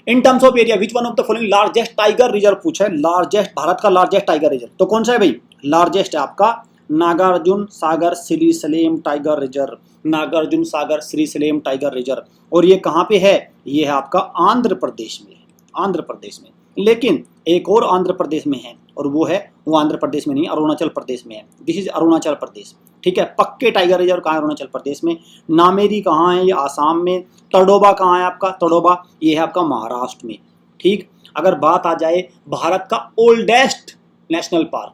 In terms of area which one of the following largest tiger reserve पूछा है। लार्जेस्ट, भारत का लार्जेस्ट टाइगर रिजर्व तो कौन सा है भाई? लार्जेस्ट है आपका Nagarjuna Sagar Shri Salem tiger reserve. Nagarjuna Sagar Shri Salem tiger reserve. और ये कहाँ पे है? ये है आपका आंध्र प्रदेश में, आंध्र प्रदेश में। लेकिन एक और आंध्र प्रदेश में है, और वो आंध्र प्रदेश में नहीं, अरुणाचल प्रदेश में है। This is Arunachal Pradesh. ठीक है, पक्के टाइगर रिजर्व कहाँ है? अरुणाचल प्रदेश में। नामेरी कहाँ है? ये आसाम में। तड़ोबा कहाँ है आपका? तड़ोबा ये है आपका महाराष्ट्र में। ठीक, अगर बात आ जाए भारत का ओल्डेस्ट नेशनल पार्क,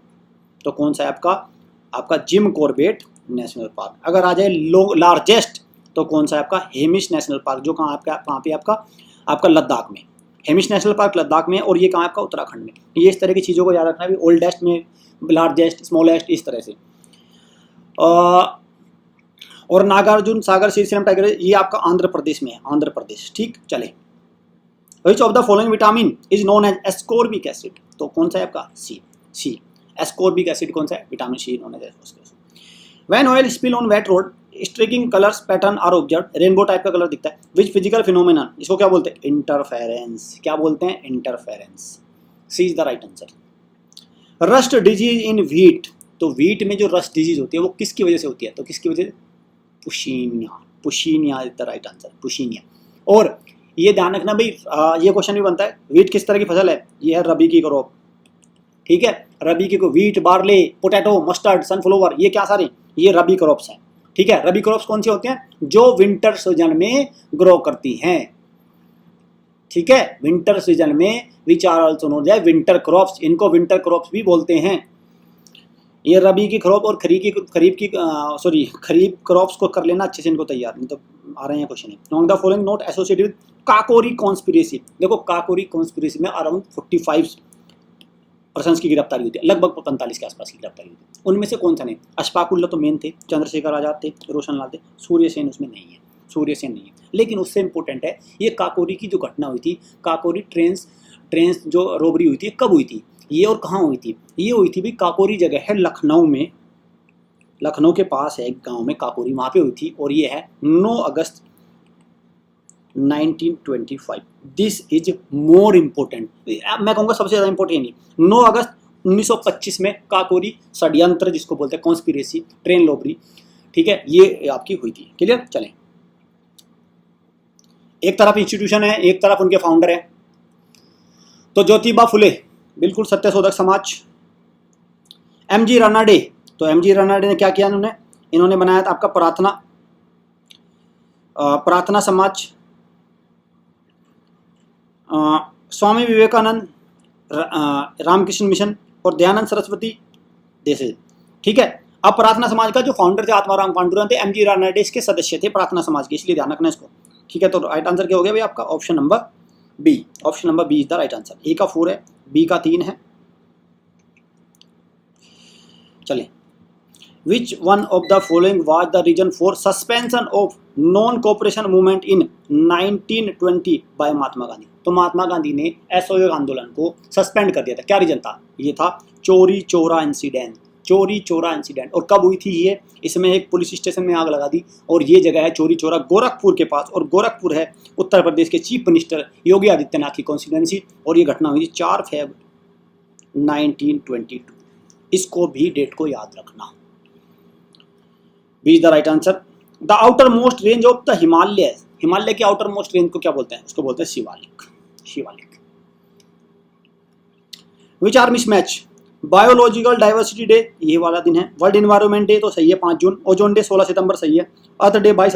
तो कौन सा है आपका? आपका जिम कॉर्बेट नेशनल पार्क। अगर आ जाए लार्जेस्ट, तो कौन सा है आपका? हेमिश नेशनल पार्क, जो कहाँ पे आपका लद्दाख में। हेमिश नेशनल पार्क लद्दाख में, और ये कहाँ आपका? उत्तराखंड में। ये इस तरह की चीज़ों को याद रखना भी, ओल्डेस्ट में, लार्जेस्ट, स्मॉलेस्ट, इस तरह से। और नागार्जुन सागर श्री सलेम टाइगर ये आपका आंध्र प्रदेश में है, आंध्र प्रदेश। ठीक, चले। Which of the following vitamin is known as ascorbic acid, तो कौन सा है आपका? सी। एस्कोर्बिक एसिड कौन सा है? Vitamin C known as ascorbic. When oil spill on wet road striking colours pattern are observed, rainbow type का कलर दिखता है। विच फिजिकल फिनोमेनन, इसको क्या बोलते हैं? इंटरफेरेंस। क्या बोलते हैं? Interference. C is the right answer. Rust disease in wheat, तो व्हीट में जो रस्ट डिजीज होती है वो किसकी वजह से होती है? तो किसकी वजह से? पुशीनिया। पुशीनिया इज द राइट आंसर, पुशीनिया। और ये ध्यान रखना भाई, ये क्वेश्चन भी बनता है, व्हीट किस तरह की फसल है? ये है रबी की क्रॉप। ठीक है, रबी की wheat, barley, potato, mustard, sunflower, ये क्या सारे? ये रबी क्रॉप्स हैं। ठीक है, रबी क्रॉप्स कौन से होते हैं? जो विंटर सीजन में ग्रो करती हैं। ठीक है, विंटर सीजन में, which are also known as winter crops, इनको विंटर क्रॉप्स भी बोलते हैं। ये रबी की क्रॉप और खरीफ क्रॉप्स को कर लेना अच्छे से, इनको तैयार, नहीं तो आ रहे हैं question. Among the following not associated with Kakori conspiracy, देखो काकोरी कॉन्स्पिरेसी में अराउंड 45% की गिरफ्तारी हुई थी, लगभग 45 के आसपास की गिरफ्तारी हुई थी। उनमें से कौन सा नहीं? अशफाकुल्ला तो मेन थे, चंद्रशेखर आजाद थे, रोशन लाल थे, सूर्यसेन उसमें नहीं है, सूर्यसेन नहीं है। लेकिन उससे इंपॉर्टेंट है ये काकोरी की जो घटना हुई थी, काकोरी ट्रेन जो रोबरी हुई थी, कब हुई थी? ये और कहाँ हुई थी? ये हुई थी भाई काकोरी जगह है लखनऊ में, लखनऊ के पास है एक गांव में काकोरी, वहाँ पे हुई थी। और ये है 9 अगस्त 1925। दिस इज मोर इम्पोर्टेंट, मैं कहूँगा सबसे ज़्यादा इम्पोर्टेंट नहीं। 9 अगस्त 1925 में काकोरी षड्यंत्र जिसको बोलते हैं कॉन्स्पिरेसी, ट्रेन लॉबरी, ठीक है, ये आपकी हुई थी। क्लियर? चलें, एक तरफ इंस्टीट्यूशन है, एक तरफ उनके फाउंडर है। तो ज्योतिबा फुले बिल्कुल सत्यशोधक समाज। एमजी रानाडे, तो एमजी रानाडे ने क्या किया? इन्होंने बनाया था आपका प्रार्थना समाज। स्वामी विवेकानंद, रामकृष्ण मिशन और दयानंद सरस्वती देसे, ठीक है। अब प्रार्थना समाज का जो फाउंडर थे आत्माराम पांडुरंग थे, एमजी रानाडे इसके सदस्य थे प्रार्थना समाज के, इसलिए ध्यान रखना इसको, ठीक है। तो राइट आंसर क्या हो गया भाई आपका? Option number B. Option number B is the right answer. A का 4 है, बी का 3 है। चलिए, which one of the following was the reason for suspension of non cooperation movement in 1920 by Mahatma Gandhi? तो महात्मा गांधी ने असहयोग आंदोलन को सस्पेंड कर दिया था। क्या रीजन था? ये था चोरी चोरा इंसिडेंट। चोरी चोरा इंसिडेंट। और कब हुई थी ये? इसमें एक पुलिस स्टेशन में आग लगा दी, और ये जगह है चोरी चोरा गोरखपुर के पास, और गोरखपुर है उत्तर प्रदेश के चीफ मिनिस्टर योगी आदित्यनाथ की कॉन्स्टिट्यूएंसी। और ये घटना हुई 4 फरवरी 1922। इसको भी डेट को याद रखना। B is the right answer. The outermost range of the Himalaya, Himalaya के आउटर मोस्ट रेंज को क्या बोलते हैं? उसको बोलते हैं Shivalik. Shivalik. Which are mismatch? Biological diversity day ये वाला दिन है। वर्ल्ड एनवायरनमेंट डे तो सही है 5 जून। ओजोन डे 16 सितंबर सही है। अर्थ डे 22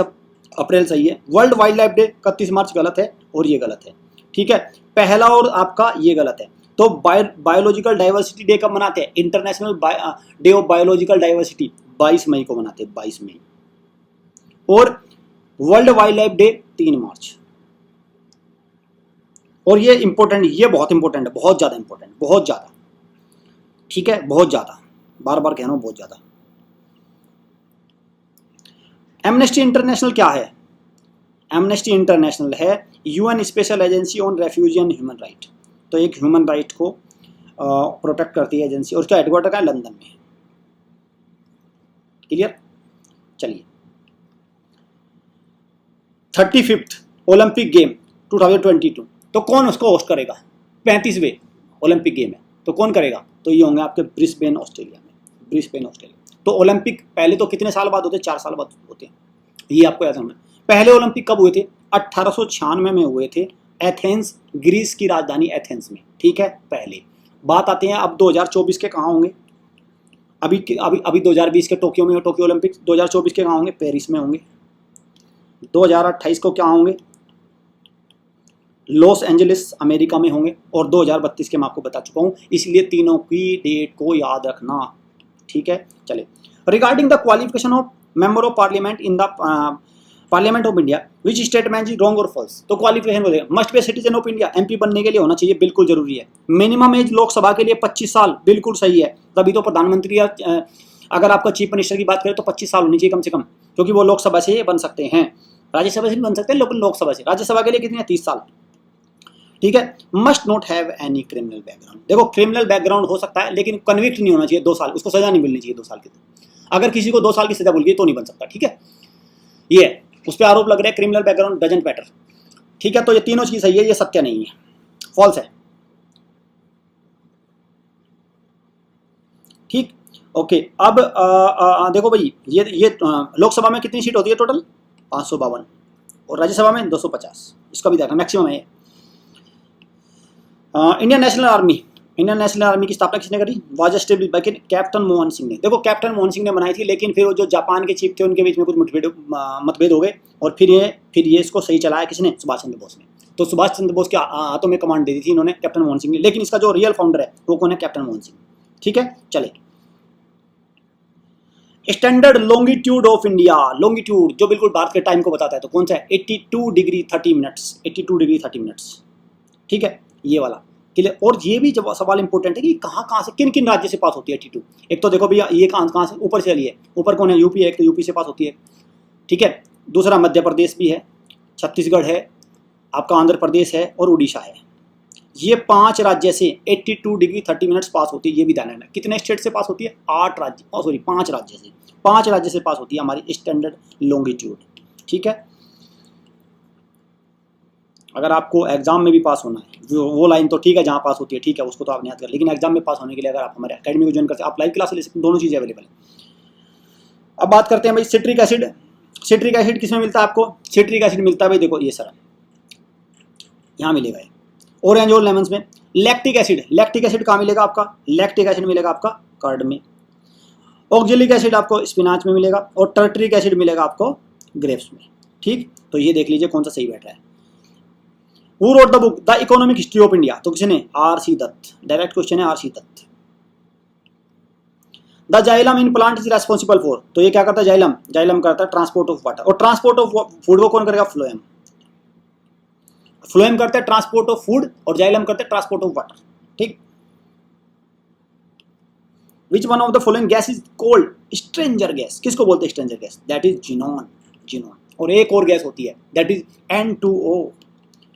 अप्रैल सही है। वर्ल्ड वाइल्ड लाइफ डे 31 मार्च गलत है, और ये गलत है, ठीक है। पहला और आपका ये गलत है। तो बायोलॉजिकल डाइवर्सिटी डे कब मनाते हैं? International day of biological diversity 22 मई को मनाते हैं, 22 मई। और वर्ल्ड वाइल्ड लाइफ डे 3 मार्च। और ये इंपॉर्टेंट, ये बहुत इंपॉर्टेंट है, बहुत ज़्यादा इंपॉर्टेंट, बहुत ज़्यादा, ठीक है, बहुत ज़्यादा, बार बार कह रहा हूँ, बहुत ज़्यादा। एमनेस्टी इंटरनेशनल क्या है? एमनेस्टी इंटरनेशनल है UN special agency on refugee and human right. तो एक ह्यूमन राइट को प्रोटेक्ट करती है एजेंसी, और उसका हेडक्वार्टर का है लंदन में। क्लियर? चलिए, 35th ओलंपिक गेम 2022, तो कौन उसको होस्ट करेगा? 35वें ओलंपिक गेम है, तो कौन करेगा? तो ये होंगे आपके ब्रिस्बेन ऑस्ट्रेलिया में, ब्रिस्बेन ऑस्ट्रेलिया। तो ओलंपिक पहले तो कितने साल बाद होते हैं? 4 साल बाद होते हैं, ये आपको याद रखना। पहले ओलंपिक कब हुए थे? 1896 में हुए थे, एथेंस, ग्रीस की राजधानी एथेंस में, ठीक है। पहले बात आते हैं अब 2024 के कहाँ होंगे? अभी 2020 के टोक्यो में, टोक्यो ओलंपिक्स। 2024 के कहाँ होंगे? पेरिस में होंगे। 2028 को क्या होंगे? लॉस एंजलिस अमेरिका में होंगे। और 2032 के मैं आपको बता चुका हूँ, इसलिए तीनों की डेट को याद रखना, ठीक है। चले, regarding the qualification of member of parliament in the parliament of India which statement is wrong और फॉल्स? तो क्वालिफिकेशन बोलेगा must be citizen of India, MP बनने के लिए होना चाहिए, बिल्कुल जरूरी है। मिनिमम एज लोकसभा के लिए 25 साल, बिल्कुल सही है, तभी तो प्रधानमंत्री या अगर आपका चीफ मिनिस्टर की बात करें तो 25 साल होनी चाहिए कम से कम, क्योंकि वो लोकसभा से बन सकते हैं, राज्यसभा से भी बन सकते हैं, लेकिन लोकसभा से। राज्यसभा के लिए कितने? 30 साल, ठीक है। Must not have any criminal background. देखो, क्रिमिनल बैकग्राउंड हो सकता है, लेकिन कन्विक्ट नहीं होना चाहिए 2 साल, उसको सजा नहीं मिलनी चाहिए 2 साल की। अगर किसी को 2 साल की सजा मिल गई तो नहीं बन सकता, ठीक है। ये उस पर आरोप लग रहा है क्रिमिनल बैकग्राउंड डजंट मैटर, ठीक है। तो ये तीनों चीज सही है, ये सत्य नहीं है, फॉल्स है, ठीक। ओके, अब देखो भाई, ये लोकसभा में कितनी सीट होती है टोटल? 552, और राज्यसभा में 250, इसका भी देखना मैक्सिमम है। Indian national army, Indian national army की स्थापना किसने करी? Was established bye captain Mohan Singh ने। देखो, कैप्टन मोहन सिंह ने बनाई थी, लेकिन फिर वो जो जापान के चीफ थे उनके बीच में कुछ मतभेद हो गए, और फिर ये इसको सही चलाया किसने? सुभाष चंद्र बोस ने। तो सुभाष चंद्र बोस के हाथों में कमांड दे दी थी इन्होंने, कैप्टन मोहन सिंह ने। लेकिन इसका जो रियल फाउंडर है वो कौन है? कैप्टन मोहन सिंह, ठीक है। चले, standard longitude of India, longitude जो बिल्कुल भारत के टाइम को बताता है, तो कौन सा है? 82 डिग्री 30 मिनट्स, 82 डिग्री 30 मिनट्स, ठीक है, ये वाला। क्लियर? और ये भी जब सवाल इंपॉर्टेंट है कि कहाँ से, किन किन राज्य से पास होती है 82? एक तो देखो भैया, ये कहाँ से ऊपर से चली है, ऊपर कौन है? यूपी है, एक तो यूपी से पास होती है, ठीक है। दूसरा मध्य प्रदेश भी है, छत्तीसगढ़ है, आपका आंध्र प्रदेश है, और उड़ीसा है। ये 5 राज्य से 82 डिग्री 30 मिनट्स पास होती है, ये भी ध्यान रखना। कितने स्टेट से पास होती है? 8 राज्य, सॉरी 5 राज्य से, 5 राज्य से पास होती है हमारी स्टैंडर्ड लॉन्गिट्यूड। ठीक है, अगर आपको एग्जाम में भी पास होना है, वो लाइन तो ठीक है जहाँ पास होती है, ठीक है, उसको तो आपने याद कर, लेकिन एग्जाम में पास होने के लिए अगर आप हमारे अकेडमी को ज्वाइन करते हैं, आप लाइव क्लास ले सकते हैं, दोनों चीज़ें अवेलेबल है। अब बात करते हैं भाई सिट्रिक एसिड। सिट्रिक एसिड किसमें मिलता है आपको? सिट्रिक एसिड मिलता है भाई, देखो ये सर यहाँ मिलेगा, ऑरेंज और लेमन्स में। लैक्टिक एसिड, लैक्टिक एसिड कहाँ मिलेगा आपका? लैक्टिक एसिड मिलेगा आपका कर्ड में। ऑक्जेलिक एसिड आपको स्पिनाच में मिलेगा, और टर्टरिक एसिड मिलेगा आपको ग्रेप्स में। ठीक, तो ये देख लीजिए कौन सा सही बैठ रहा है। Who wrote the book the economic history of India? तो किसने? आर.सी. दत्त। डायरेक्ट क्वेश्चन है, R C. Dutt. The xylem in plant is responsible for, तो ये क्या करता है? जाइलम, जाइलम करता है ट्रांसपोर्ट ऑफ वाटर, और ट्रांसपोर्ट ऑफ फूड वो कौन करेगा? फ्लोएम। फ्लोएम करते हैं ट्रांसपोर्ट ऑफ फूड, और जाइलम करते हैं ट्रांसपोर्ट ऑफ वाटर। ठीक, which one of the following gas is called stranger gas? किसको बोलते हैं stranger gas? That is xenon, xenon. और एक और गैस होती है, that is N2O,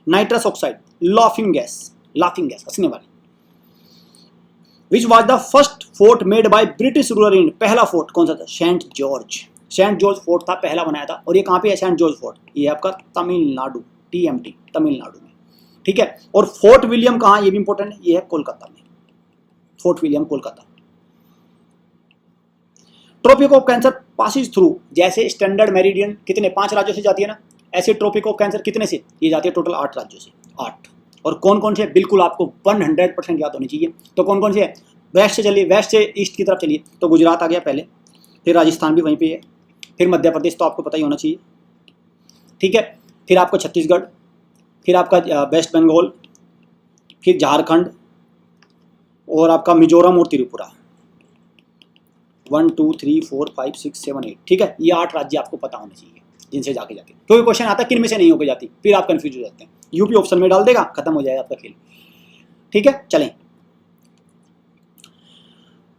nitrous oxide, laughing gas, laughing gas, हंसने वाली। Which was the first fort made by British ruler in, पहला फोर्ट कौन सा था? Saint George. Saint George fort था, पहला बनाया था। और ये कहाँ पे है सेंट जॉर्ज फोर्ट? ये आपका तमिलनाडु, TMT, तमिलनाडु में। ठीक है, और फोर्ट विलियम कहाँ? ये भी इंपॉर्टेंट है, ये है कोलकाता में, fort William Kolkata. Tropic of cancer passes through, जैसे स्टैंडर्ड मेरिडियन कितने? 5 राज्यों से जाती है ना, ऐसे ट्रॉपिक ऑफ कैंसर कितने से? ये जाती है टोटल 8 राज्यों से, 8। और कौन कौन से? बिल्कुल आपको 100% याद होनी चाहिए। तो कौन कौन से है? वेस्ट से चलिए, वेस्ट से ईस्ट की तरफ चलिए, तो गुजरात आ गया पहले, फिर राजस्थान भी वहीं पे है, फिर मध्य प्रदेश तो आपको पता ही होना चाहिए। ठीक है, फिर आपको छत्तीसगढ़, फिर आपका वेस्ट बंगाल, फिर झारखंड, और आपका मिजोरम और त्रिपुरा। 1 2 3 4 5 6 7 8। ठीक है, ये 8 राज्य आपको पता होने चाहिए जिनसे जाके क्योंकि क्वेश्चन आता है किन में से नहीं होकर जाती, फिर आप कंफ्यूज हो जाते हैं। यूपी ऑप्शन में डाल देगा, खत्म हो जाएगा आपका खेल। ठीक है, चलें।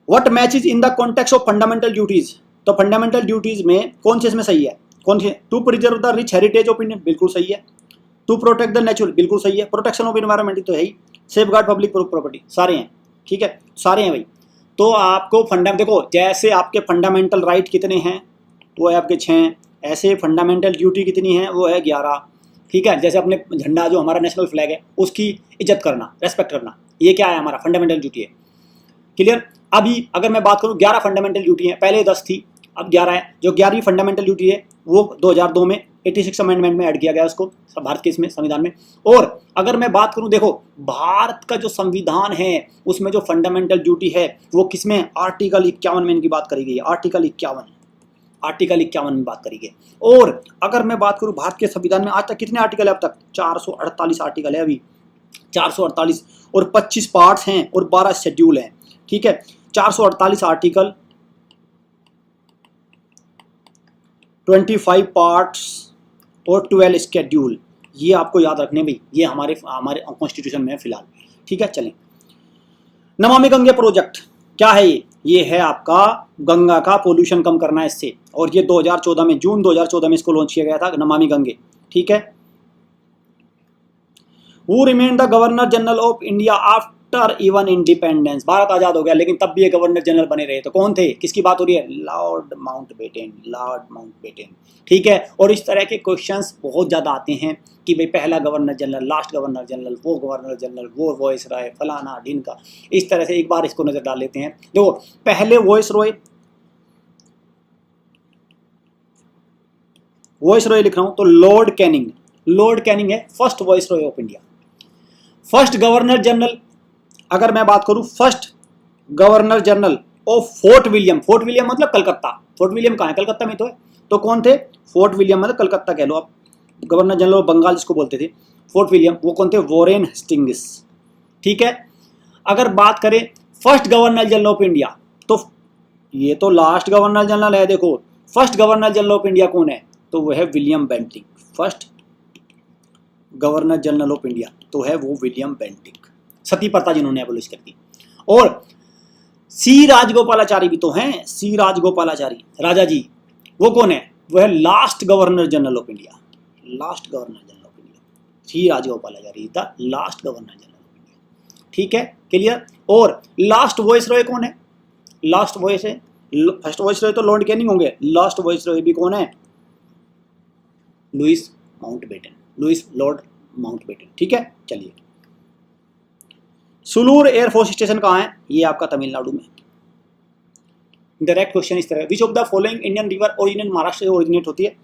What matches in the context of fundamental duties? तो फंडामेंटल ड्यूटीज में कौन से इसमें सही है? कौन से? To preserve the rich heritage of India, बिल्कुल सही है। टू प्रोटेक्ट द नेचुरल, बिल्कुल सही है। प्रोटेक्शन ऑफ एनवायरमेंट तो है ही। सेफ गार्ड पब्लिक प्रॉपर्टी, सारे हैं। ठीक है, सारे हैं भाई। तो आपको देखो, जैसे आपके फंडामेंटल राइट कितने हैं? वो है आपके 6। ऐसे फंडामेंटल ड्यूटी कितनी है? वो है 11। ठीक है, जैसे अपने झंडा जो हमारा नेशनल फ्लैग है उसकी इज्जत करना, रेस्पेक्ट करना, ये क्या है? हमारा फंडामेंटल ड्यूटी है। क्लियर? अभी अगर मैं बात करूँ 11 फंडामेंटल ड्यूटी है, पहले 10 थी, अब 11 है। जो 11वीं फंडामेंटल ड्यूटी है वो 2002 में 86 अमेंडमेंट में ऐड किया गया उसको, भारत के इसमें संविधान में। और अगर मैं बात करूं, देखो भारत का जो संविधान है उसमें जो फंडामेंटल ड्यूटी है वो किसमें? आर्टिकल 51 में इनकी बात करी गई है। आर्टिकल 51 में बात करी गई। और अगर मैं बात करूं भारत के संविधान में आज तक कितने आर्टिकल है? अब तक 448 आर्टिकल है, अभी 448, और 25 पार्ट्स हैं और 12 शेड्यूल हैं। ठीक है, 448 आर्टिकल, 25 पार्ट्स और 12 शेड्यूल, ये आपको याद रखने भाई, ये हमारे कॉन्स्टिट्यूशन में है फिलहाल। ठीक है, चलें। नमामि गंगे प्रोजेक्ट क्या है? ये है आपका गंगा का पोल्यूशन कम करना है इससे, और ये 2014 में, जून 2014 में इसको लॉन्च किया गया था, नमामि गंगे। ठीक है। Who remain the governor general of India after even independence? Bharat आजाद हो गया लेकिन तब भी ये गवर्नर जनरल बने रहे, तो कौन थे? किसकी बात हो रही है? Lord Mountbatten, Lord Mountbatten. ठीक है, और इस तरह के क्वेश्चंस बहुत ज़्यादा आते हैं कि भाई पहला governor general, last governor general, वो गवर्नर जनरल, वो वॉइस रॉय, फलाना ढिनका, इस तरह से एक बार इसको नजर डाल लेते हैं। देखो, पहले वॉइस रॉय लिख रहा हूं तो लॉर्ड कैनिंग है first voice Roy of India. First governor general, अगर मैं बात करूं first governor general of fort William मतलब कलकत्ता। फोर्ट विलियम कहाँ है? कलकत्ता में तो है। तो कौन थे? फोर्ट विलियम मतलब कलकत्ता कह लो आप, गवर्नर जनरल ऑफ बंगाल जिसको बोलते थे, फोर्ट विलियम, वो कौन थे? Warren Hastings. ठीक है, अगर बात करें first governor general of India, तो ये तो लास्ट गवर्नर जनरल है। देखो, first governor general of India कौन है? तो वो है William Bentinck. First governor general of India तो है वो विलियम बेंटिक, सती प्रथा जिन्होंने एबोलिश कर दी। और सी राजगोपालाचारी भी तो हैं, सी राजगोपालाचारी राजा जी, वो कौन है? वो है last governor general of India. Last governor general of India C Rajagopalachari था, last governor general of India. ठीक है, क्लियर। और लास्ट वॉइसरॉय कौन है? लास्ट वॉइस है, फर्स्ट वॉइसरॉय तो लॉर्ड कैनिंग होंगे, लास्ट वॉइसरॉय भी कौन है? Louis Mountbatten, Louis Lord Mountbatten, ठीक है। चलिए, सुलूर एयरफोर्स स्टेशन कहाँ है? ये आपका तमिलनाडु में। डायरेक्ट क्वेश्चन इस तरह, which of the following Indian river originate Maharashtra से ओरिजिनेट होती है?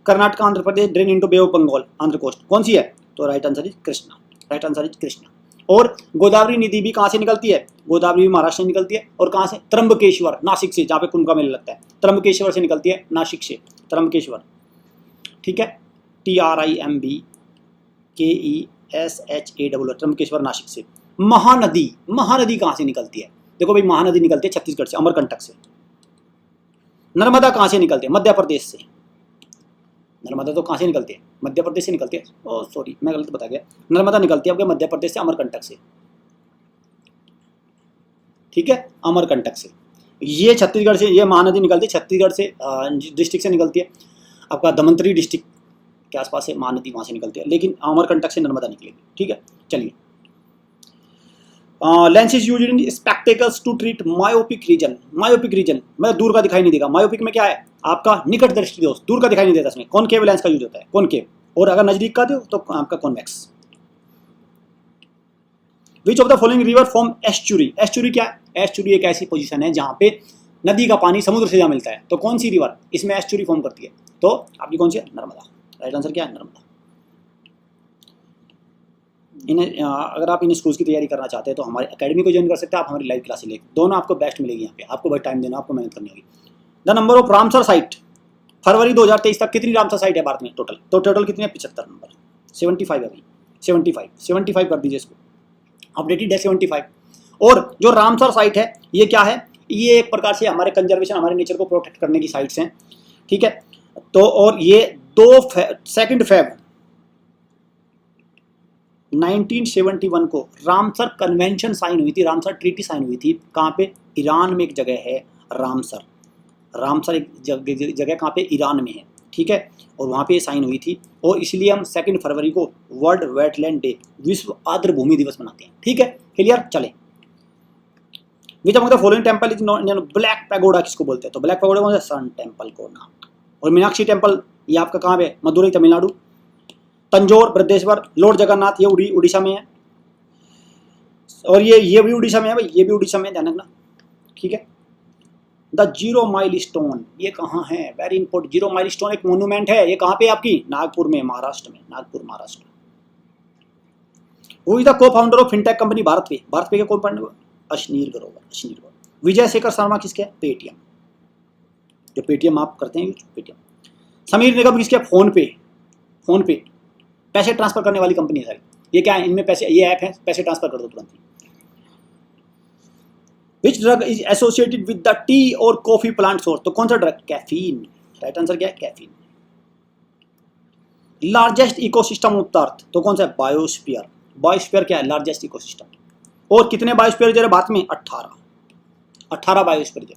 Karnataka, Andhra Pradesh, drain into Bay of Bengal, Andhra coast, कौन सी है? तो right answer is Krishna, right answer is Krishna. और गोदावरी नदी भी कहाँ से निकलती है? गोदावरी भी महाराष्ट्र से निकलती है। और कहाँ से? त्र्यंबकेश्वर, नासिक से, जहाँ पे कुंभ का मेला लगता है, त्र्यंबकेश्वर से निकलती है, नासिक से, त्र्यंबकेश्वर, ठीक है। TRIMBKESHAW, त्र्यंबकेश्वर, नासिक से। महानदी, महानदी कहाँ से निकलती है? देखो भाई, महानदी निकलती है छत्तीसगढ़ से, अमरकंटक से। नर्मदा कहाँ से निकलती है? मध्य प्रदेश से। नर्मदा तो कहाँ से निकलती है? मध्य प्रदेश से निकलती है। ओह सॉरी, मैं गलत बता गया, नर्मदा निकलती है आपके मध्य प्रदेश से, अमरकंटक से, ठीक है, अमरकंटक से। ये छत्तीसगढ़ से, ये महानदी निकलती है छत्तीसगढ़ से, डिस्ट्रिक्ट से निकलती है, आपका दमंतरी डिस्ट्रिक्ट के आसपास है महानदी, वहाँ से निकलती है, लेकिन अमरकंटक से नर्मदा निकलेगी, ठीक है। चलिए, lenses used in spectacles to treat myopic region. Myopic region मतलब दूर का दिखाई नहीं देगा। मायोपिक में क्या है? आपका निकट दृष्टि दोष, दूर का दिखाई नहीं देता, इसमें कॉनकेव लेंस का यूज होता है, कॉनकेव। और अगर नजदीक का दो तो आपका convex. Which of the following river form estuary? Estuary क्या है? एस्चुरी एक ऐसी पोजीशन है जहां पे नदी का पानी समुद्र से जहाँ मिलता है, तो कौन सी रिवर इसमें एस्चुरी फॉर्म करती है? तो आपकी कौन सी है? नर्मदा। राइट आंसर क्या है? नर्मदा। इन्हें अगर आप इन स्कूल्स की तैयारी करना चाहते हैं तो हमारे एकेडमी को ज्वाइन कर सकते हैं, आप हमारी लाइव क्लासेस लेकर, दोनों आपको बेस्ट मिलेगी यहाँ पे। आपको भाई टाइम देना, आपको मेहनत करनी होगी। The number of Ramsar site, फरवरी 2023 तक कितनी रामसर साइट है भारत में टोटल? तो टोटल कितनी है? 75 नंबर, 75 है भाई, 75 कर दीजिए इसको, अपडेटेड है 75। और जो रामसर साइट है ये क्या है? ये एक प्रकार से हमारे कंजर्वेशन, हमारे नेचर को प्रोटेक्ट करने की साइट्स हैं, ठीक है। तो और ये 2 फेब 1971 को रामसर कन्वेंशन साइन हुई थी, रामसर ट्रीटी साइन हुई थी। कहाँ पे? ईरान में एक जगह है रामसर। रामसर एक जगह कहाँ पे? ईरान में है, ठीक है। और वहाँ पे साइन हुई थी, और इसलिए हम 2 फरवरी को वर्ल्ड वेटलैंड डे, विश्व आर्द्र भूमि दिवस मनाते हैं, ठीक है, क्लियर। चले, which among the following temple is non Indian? Black pagoda किसको बोलते हैं? तो ब्लैक पैगोडा कौन सा? सन टेम्पल को नाम। और मीनाक्षी टेम्पल ये आपका कहाँ पे? मदुरई, तमिलनाडु। तंजौर, बृहदेश्वर, लॉर्ड जगन्नाथ ये उड़ीसा में है। और ये भी उड़ीसा में है भाई, ये भी उड़ीसा में, ध्यान रखना, ठीक है। द जीरो माइल स्टोन ये कहाँ है? Very important. Zero mile stone एक मोन्यूमेंट है, ये कहाँ पे? आपकी नागपुर में, महाराष्ट्र में, Nagpur, Maharashtra. Who is the co founder of fintech company BharatPe? BharatPe के को फाउंडर? अशनीर ग्रोवर, अशनीर ग्रोवर। विजय शेखर शर्मा किसके? पेटीएम, जो पेटीएम आप करते हैं, पेटीएम। समीर निगम किसके? फोन पे, फोन पे पैसे ट्रांसफर करने वाली कंपनी है सारी। ये क्या है? इनमें पैसे, ये ऐप है, पैसे ट्रांसफर कर दो तुरंत ही। Which drug is associated with the tea और कॉफी प्लांट सोर्स? तो कौन सा ड्रग? कैफीन। राइट आंसर क्या है? Caffeine. Largest ecosystem of the earth? तो कौन सा है? बायोस्फीयर। बायोस्फीयर क्या है? Largest ecosystem. और कितने बायोस्फीयर जो है भारत में? 18 बायोस्फीयर जो।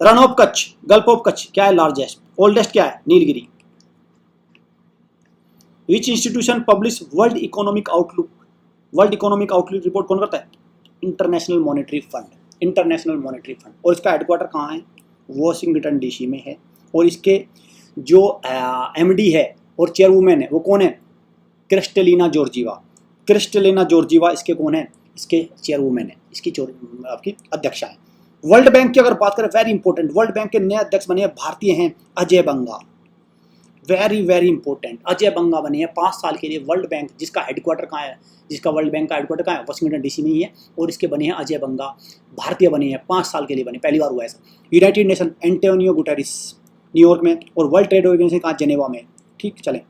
Run of Kutch, gulf of Kutch क्या है? लार्जेस्ट। ओल्डेस्ट क्या है? नीलगिरी। विच institution publish world economic outlook? World economic outlook report कौन करता है? International monetary fund, international monetary fund. और इसका हेडक्वार्टर कहाँ है? वॉशिंगटन डीसी में है। और इसके जो एमडी है और चेयरवुमेन है वो कौन है? Kristalina Georgieva. क्रिस्टलिना जॉर्जिवा इसके कौन है? इसके चेयरवुमेन है, इसकी आपकी अध्यक्षा है। वर्ल्ड बैंक की अगर बात करें, वेरी इंपॉर्टेंट, वर्ल्ड बैंक के नए अध्यक्ष बने हैं, भारतीय हैं, अजय बंगा। वेरी वेरी इंपॉर्टेंट, अजय बंगा बने हैं 5 साल के लिए वर्ल्ड बैंक, जिसका हेडक्वार्टर कहाँ है? जिसका वर्ल्ड बैंक का हेडक्वार्टर कहाँ है? वाशिंगटन डीसी में ही है। और इसके बने हैं अजय बंगा, भारतीय बने हैं, 5 साल के लिए बने, पहली बार हुआ ऐसा। United nation Antonio Guterres New York में, और वर्ल्ड ट्रेड ऑर्गेनाइजेशन कहाँ? जेनेवा में, ठीक। चले,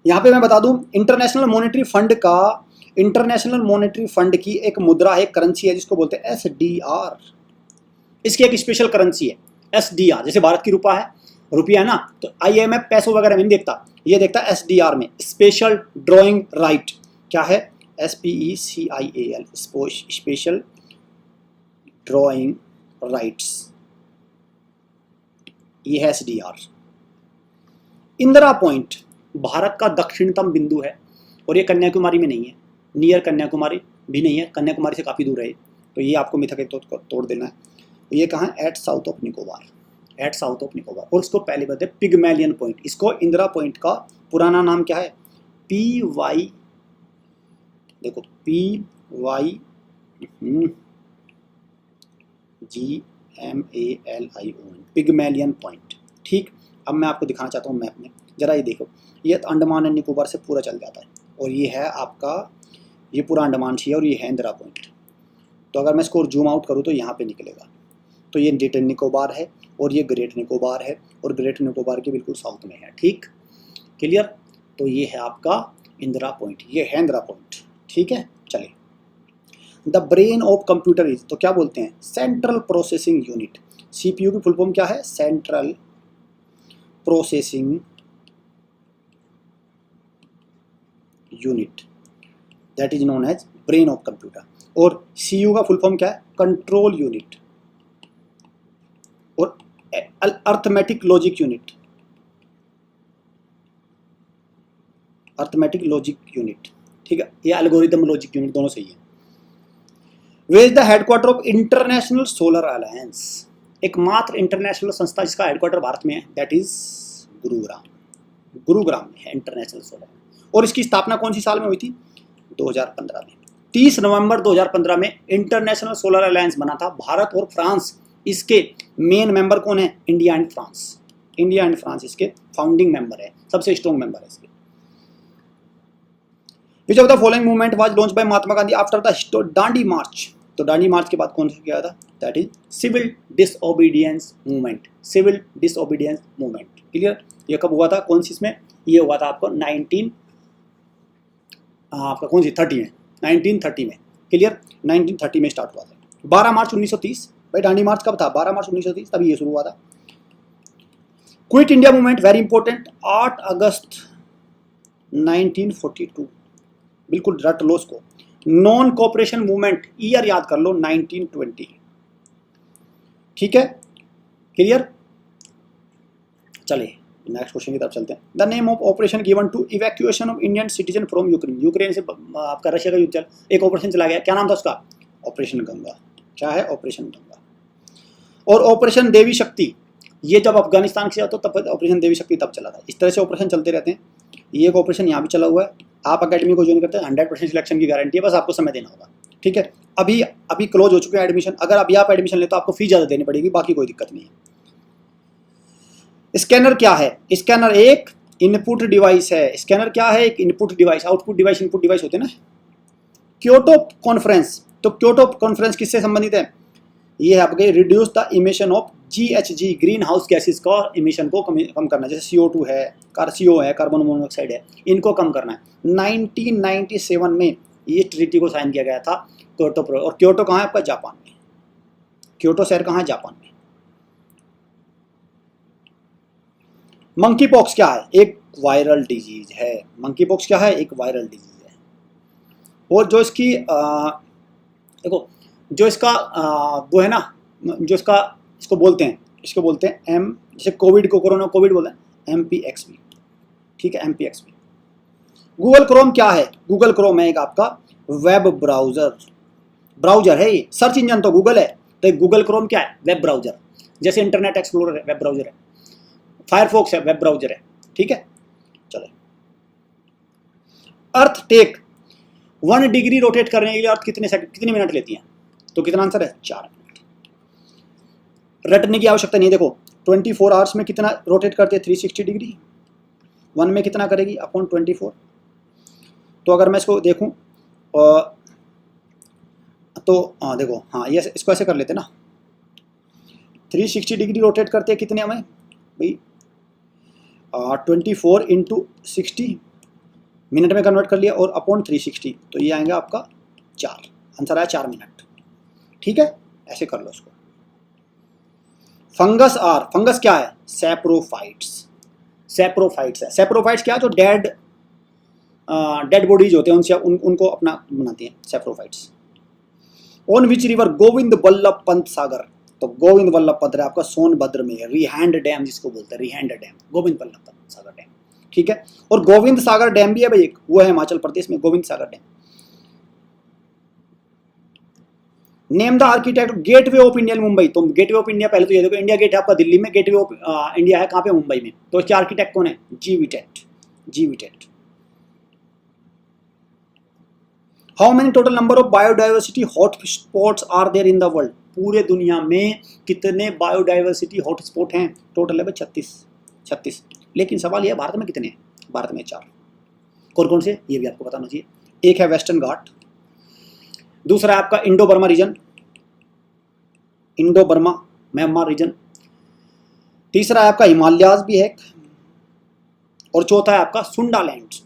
यहाँ पे मैं बता दूं, इंटरनेशनल मॉनेटरी फंड का, इंटरनेशनल मॉनेटरी फंड की एक मुद्रा है, करेंसी है, जिसको बोलते हैं SDR। इसकी एक स्पेशल करेंसी है SDR। जैसे भारत की रुपया है ना, तो IMF पैसों वगैरह में नहीं देखता, ये देखता है SDR में, स्पेशल ड्रॉइंग राइट। क्या है? SPECIAL, स्पेशल ड्रॉइंग राइट्स, ये है SDR। इंदिरा पॉइंट भारत का दक्षिणतम बिंदु है, और ये कन्याकुमारी में नहीं है, नियर कन्याकुमारी भी नहीं है, कन्याकुमारी से काफ़ी दूर है, तो ये आपको मिथक एक तो तोड़ देना है। तो ये कहाँ है? At south of Nicobar, at south of Nicobar. और इसको पहले बताते हैं पिगमेलियन पॉइंट, इसको इंदिरा पॉइंट का पुराना नाम क्या है? PY, देखो PY GMALION, पिगमेलियन पॉइंट। ठीक, अब मैं आपको दिखाना चाहता हूँ मैप में, जरा ये देखो, ये अंडमान एंड निकोबार से पूरा चल जाता है, और ये है आपका, ये पूरा अंडमान सी है, और ये है इंदिरा पॉइंट। तो अगर मैं इसको जूम आउट करूँ तो यहाँ पे निकलेगा, तो ये लिटिल निकोबार है, और ये ग्रेट निकोबार है, और ग्रेट निकोबार के बिल्कुल साउथ में है। ठीक, क्लियर? तो ये है आपका इंदिरा पॉइंट, ये है इंदिरा पॉइंट। ठीक है, चलिए। The brain of computer is, तो क्या बोलते हैं? Central processing unit. CPU की फुल फॉर्म क्या है? Central processing unit, that is known as brain of computer. और CU का फुल फॉर्म क्या है? Control unit. और arithmetic logic unit, arithmetic logic unit. ठीक है, ये एल्गोरिथम लॉजिक यूनिट, दोनों सही है। Where is the headquarter of international solar alliance? एकमात्र इंटरनेशनल संस्था जिसका हेडक्वार्टर भारत में है, दैट इज गुरुग्राम, गुरुग्राम में है इंटरनेशनल सोलर। और इसकी स्थापना कौन सी साल में हुई थी? 2015 में। 30 नवंबर 2015 में इंटरनेशनल सोलर अलायंस बना था। भारत और फ्रांस इसके मेन मेंबर कौन है? India and France, India and France इसके फाउंडिंग मेंबर है, सबसे स्ट्रॉन्ग मेंबर है इसके। Which of the following movement was launched by Mahatma Gandhi after the Dandi march? तो दांडी मार्च के बाद कौन सा किया था? That is civil disobedience movement, civil disobedience movement. Clear? ये कब हुआ था? कौन सी इसमें? ये हुआ था आपको 1930 में, 1930 में। क्लियर? 1930 में स्टार्ट हुआ था। 12 मार्च 1930, भाई दांडी मार्च कब था? 12 मार्च 1930, तभी ये शुरू हुआ था। Quit India movement, very important, 8 अगस्त 1942, बिल्कुल रट लो इसको। नॉन कोऑपरेशन मूवमेंट, ईयर याद कर लो, 1920। ठीक है, क्लियर? चलिए नेक्स्ट क्वेश्चन की तरफ चलते हैं। The name of operation given to evacuation of Indian citizen from Ukraine, Ukraine से आपका रशिया का युद्ध चल, एक ऑपरेशन चला गया, क्या नाम था उसका? ऑपरेशन गंगा। क्या है? ऑपरेशन गंगा। और ऑपरेशन देवी शक्ति, ये जब अफगानिस्तान से आता तब ऑपरेशन देवी शक्ति तब चला था। इस तरह से ऑपरेशन चलते रहते हैं। ये एक ऑपरेशन यहाँ भी चला हुआ है। आप अकेडमी को ज्वाइन करते हैं, 100% सिलेक्शन की गारंटी है, बस आपको समय देना होगा। ठीक है, अभी क्लोज हो चुके हैं एडमिशन। अगर अभी आप एडमिशन ले तो आपको फीस ज़्यादा देनी पड़ेगी, बाकी कोई दिक्कत नहीं है। स्कैनर क्या है? स्कैनर एक इनपुट डिवाइस है। स्कैनर क्या है? एक input device, output device, input device होते हैं ना। क्योटो कॉन्फ्रेंस, तो क्योटो कॉन्फ्रेंस किससे संबंधित है? ये है आपके reduce the emission of GHG, green house gases का इमिशन को कम करना है। जैसे CO2 है, CO है, कार्बन मोनोऑक्साइड है, इनको कम करना है। 1997 में ये ट्रीटी को साइन किया गया था क्योटो प्रो। और क्योटो कहाँ है आपका? जापान में। क्योटो शहर कहाँ है? जापान में। मंकी पॉक्स क्या है? एक वायरल डिजीज है। मंकी पॉक्स क्या है? एक वायरल डिजीज है। और जो इसकी देखो, जो इसका वो है ना, जो इसको बोलते हैं जैसे कोविड को कोरोना कोविड बोलते हैं, MPXV। ठीक है, MPXV। गूगल क्रोम क्या है? गूगल क्रोम है एक आपका वेब ब्राउजर है। ये सर्च इंजन तो गूगल है, तो गूगल क्रोम क्या है? Web browser. जैसे इंटरनेट एक्सप्लोरर है, वेब ब्राउजर है। फायरफॉक्स है, वेब ब्राउजर है। ठीक है, चलो। अर्थ टेक 1 डिग्री रोटेट करने के लिए अर्थ कितने मिनट लेती है? तो कितना आंसर है? 4 मिनट। रटने की आवश्यकता नहीं है। देखो 24 आवर्स में कितना रोटेट करते हैं? 360 डिग्री। 1 में कितना करेगी? अपॉन 24। तो अगर मैं इसको देखूं तो देखो, हाँ ये इसको ऐसे कर लेते ना, 360 डिग्री रोटेट करते हैं कितने हमें भाई? 24 इंटू 60 मिनट में कन्वर्ट कर लिया, और अपॉन 360, तो ये आएगा आपका 4। आंसर आया 4 मिनट। ठीक है, ऐसे कर लो इसको। फंगस क्या है? सैप्रोफाइट्स है। सैप्रोफाइट्स क्या? जो डेड बॉडीज होते हैं उनसे उनको अपना बनाती हैं saprophytes. On which river? Govind Vallabh Pant Sagar. तो गोविंद वल्लभ पंत है आपका सोनभद्र में है। रिहैंड डैम जिसको बोलते हैं, रिहैंड डैम, गोविंद वल्लभ पंत सागर डैम। ठीक है। और गोविंद सागर डैम भी है भाई एक, वो है हिमाचल प्रदेश में Govind Sagar dam. Name the architect gateway of India Mumbai. तो गेटवे ऑफ इंडिया पहले तो ये देखो, इंडिया गेट है आपका दिल्ली में, गेटवे ऑफ इंडिया है कहाँ पे, मुंबई में। तो इसके आर्किटेक्ट कौन है, G V. Tate, G V. Tate. How many total number of biodiversity hot spots are there in the world. पूरे दुनिया में कितने बायोडाइवर्सिटी हॉट स्पॉट हैं, टोटल है 36। लेकिन सवाल यह भारत में कितने हैं, भारत में 4। कौन से, ये भी आपको बताना चाहिए। एक है वेस्टर्न घाट, दूसरा है आपका Indo Burma region, Indo Burma Myanmar region, तीसरा है आपका हिमालयाज भी है, और चौथा है आपका सुंडा लैंड।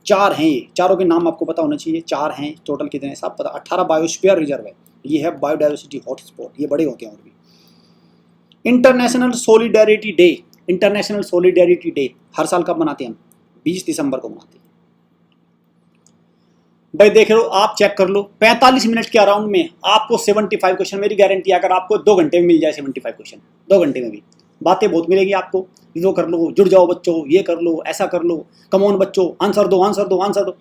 4 हैं ये, चारों के नाम आपको पता होना चाहिए। 4 हैं टोटल, कितने हैं सब पता। 18 बायोस्फीयर रिजर्व है, ये है बायोडाइवर्सिटी हॉटस्पॉट, ये बड़े होते हैं और भी। International solidarity day, international solidarity day हर साल कब मनाते हैं हम, 20 दिसंबर को मनाते हैं। भाई देख लो, आप चेक कर लो, 45 मिनट के अराउंड में आपको 75 क्वेश्चन, मेरी गारंटी है। अगर आपको 2 घंटे में मिल जाए 75 क्वेश्चन, 2 घंटे में भी बातें बहुत मिलेगी आपको। वो कर लो, जुड़ जाओ बच्चों, ये कर लो, ऐसा कर लो, कमॉन बच्चों, आंसर दो आंसर दो आंसर दो।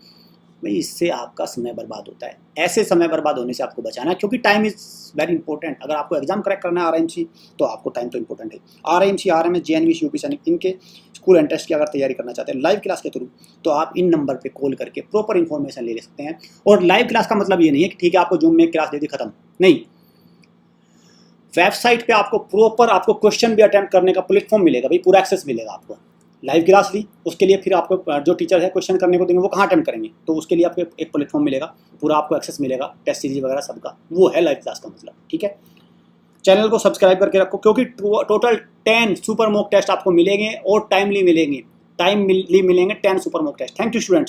भाई इससे आपका समय बर्बाद होता है। ऐसे समय बर्बाद होने से आपको बचाना है, क्योंकि टाइम इज़ वेरी इंपॉर्टेंट। अगर आपको एग्जाम क्रैक करना है आरएमसी, तो आपको टाइम तो इंपॉर्टेंट है। आरएमसी, आरएमएस, जेएनवी, यूपी सैनिक, इनके स्कूल एंड टेस्ट की अगर तैयारी करना चाहते हैं लाइव क्लास के थ्रू, तो आप इन नंबर पे कॉल करके प्रॉपर इन्फॉर्मेशन ले सकते हैं। और लाइव क्लास का मतलब ये नहीं है कि ठीक है आपको जूम में क्लास दे दी खत्म, नहीं। वेबसाइट पे आपको प्रॉपर आपको क्वेश्चन भी अटेम्प्ट करने का प्लेटफॉर्म मिलेगा भाई, पूरा एक्सेस मिलेगा आपको। लाइव क्लास ली, उसके लिए फिर आपको जो टीचर है क्वेश्चन करने को देंगे वो कहाँ अटेम्प्ट करेंगे, तो उसके लिए आपको एक प्लेटफॉर्म मिलेगा, पूरा आपको एक्सेस मिलेगा, टेस्ट सीरीज वगैरह सबका। वो है लाइव क्लास का मतलब, ठीक है। चैनल को सब्सक्राइब करके रखो, क्योंकि टोटल 10 सुपर मॉक टेस्ट आपको मिलेंगे और टाइमली मिलेंगे, 10 super mock test. Thank you students.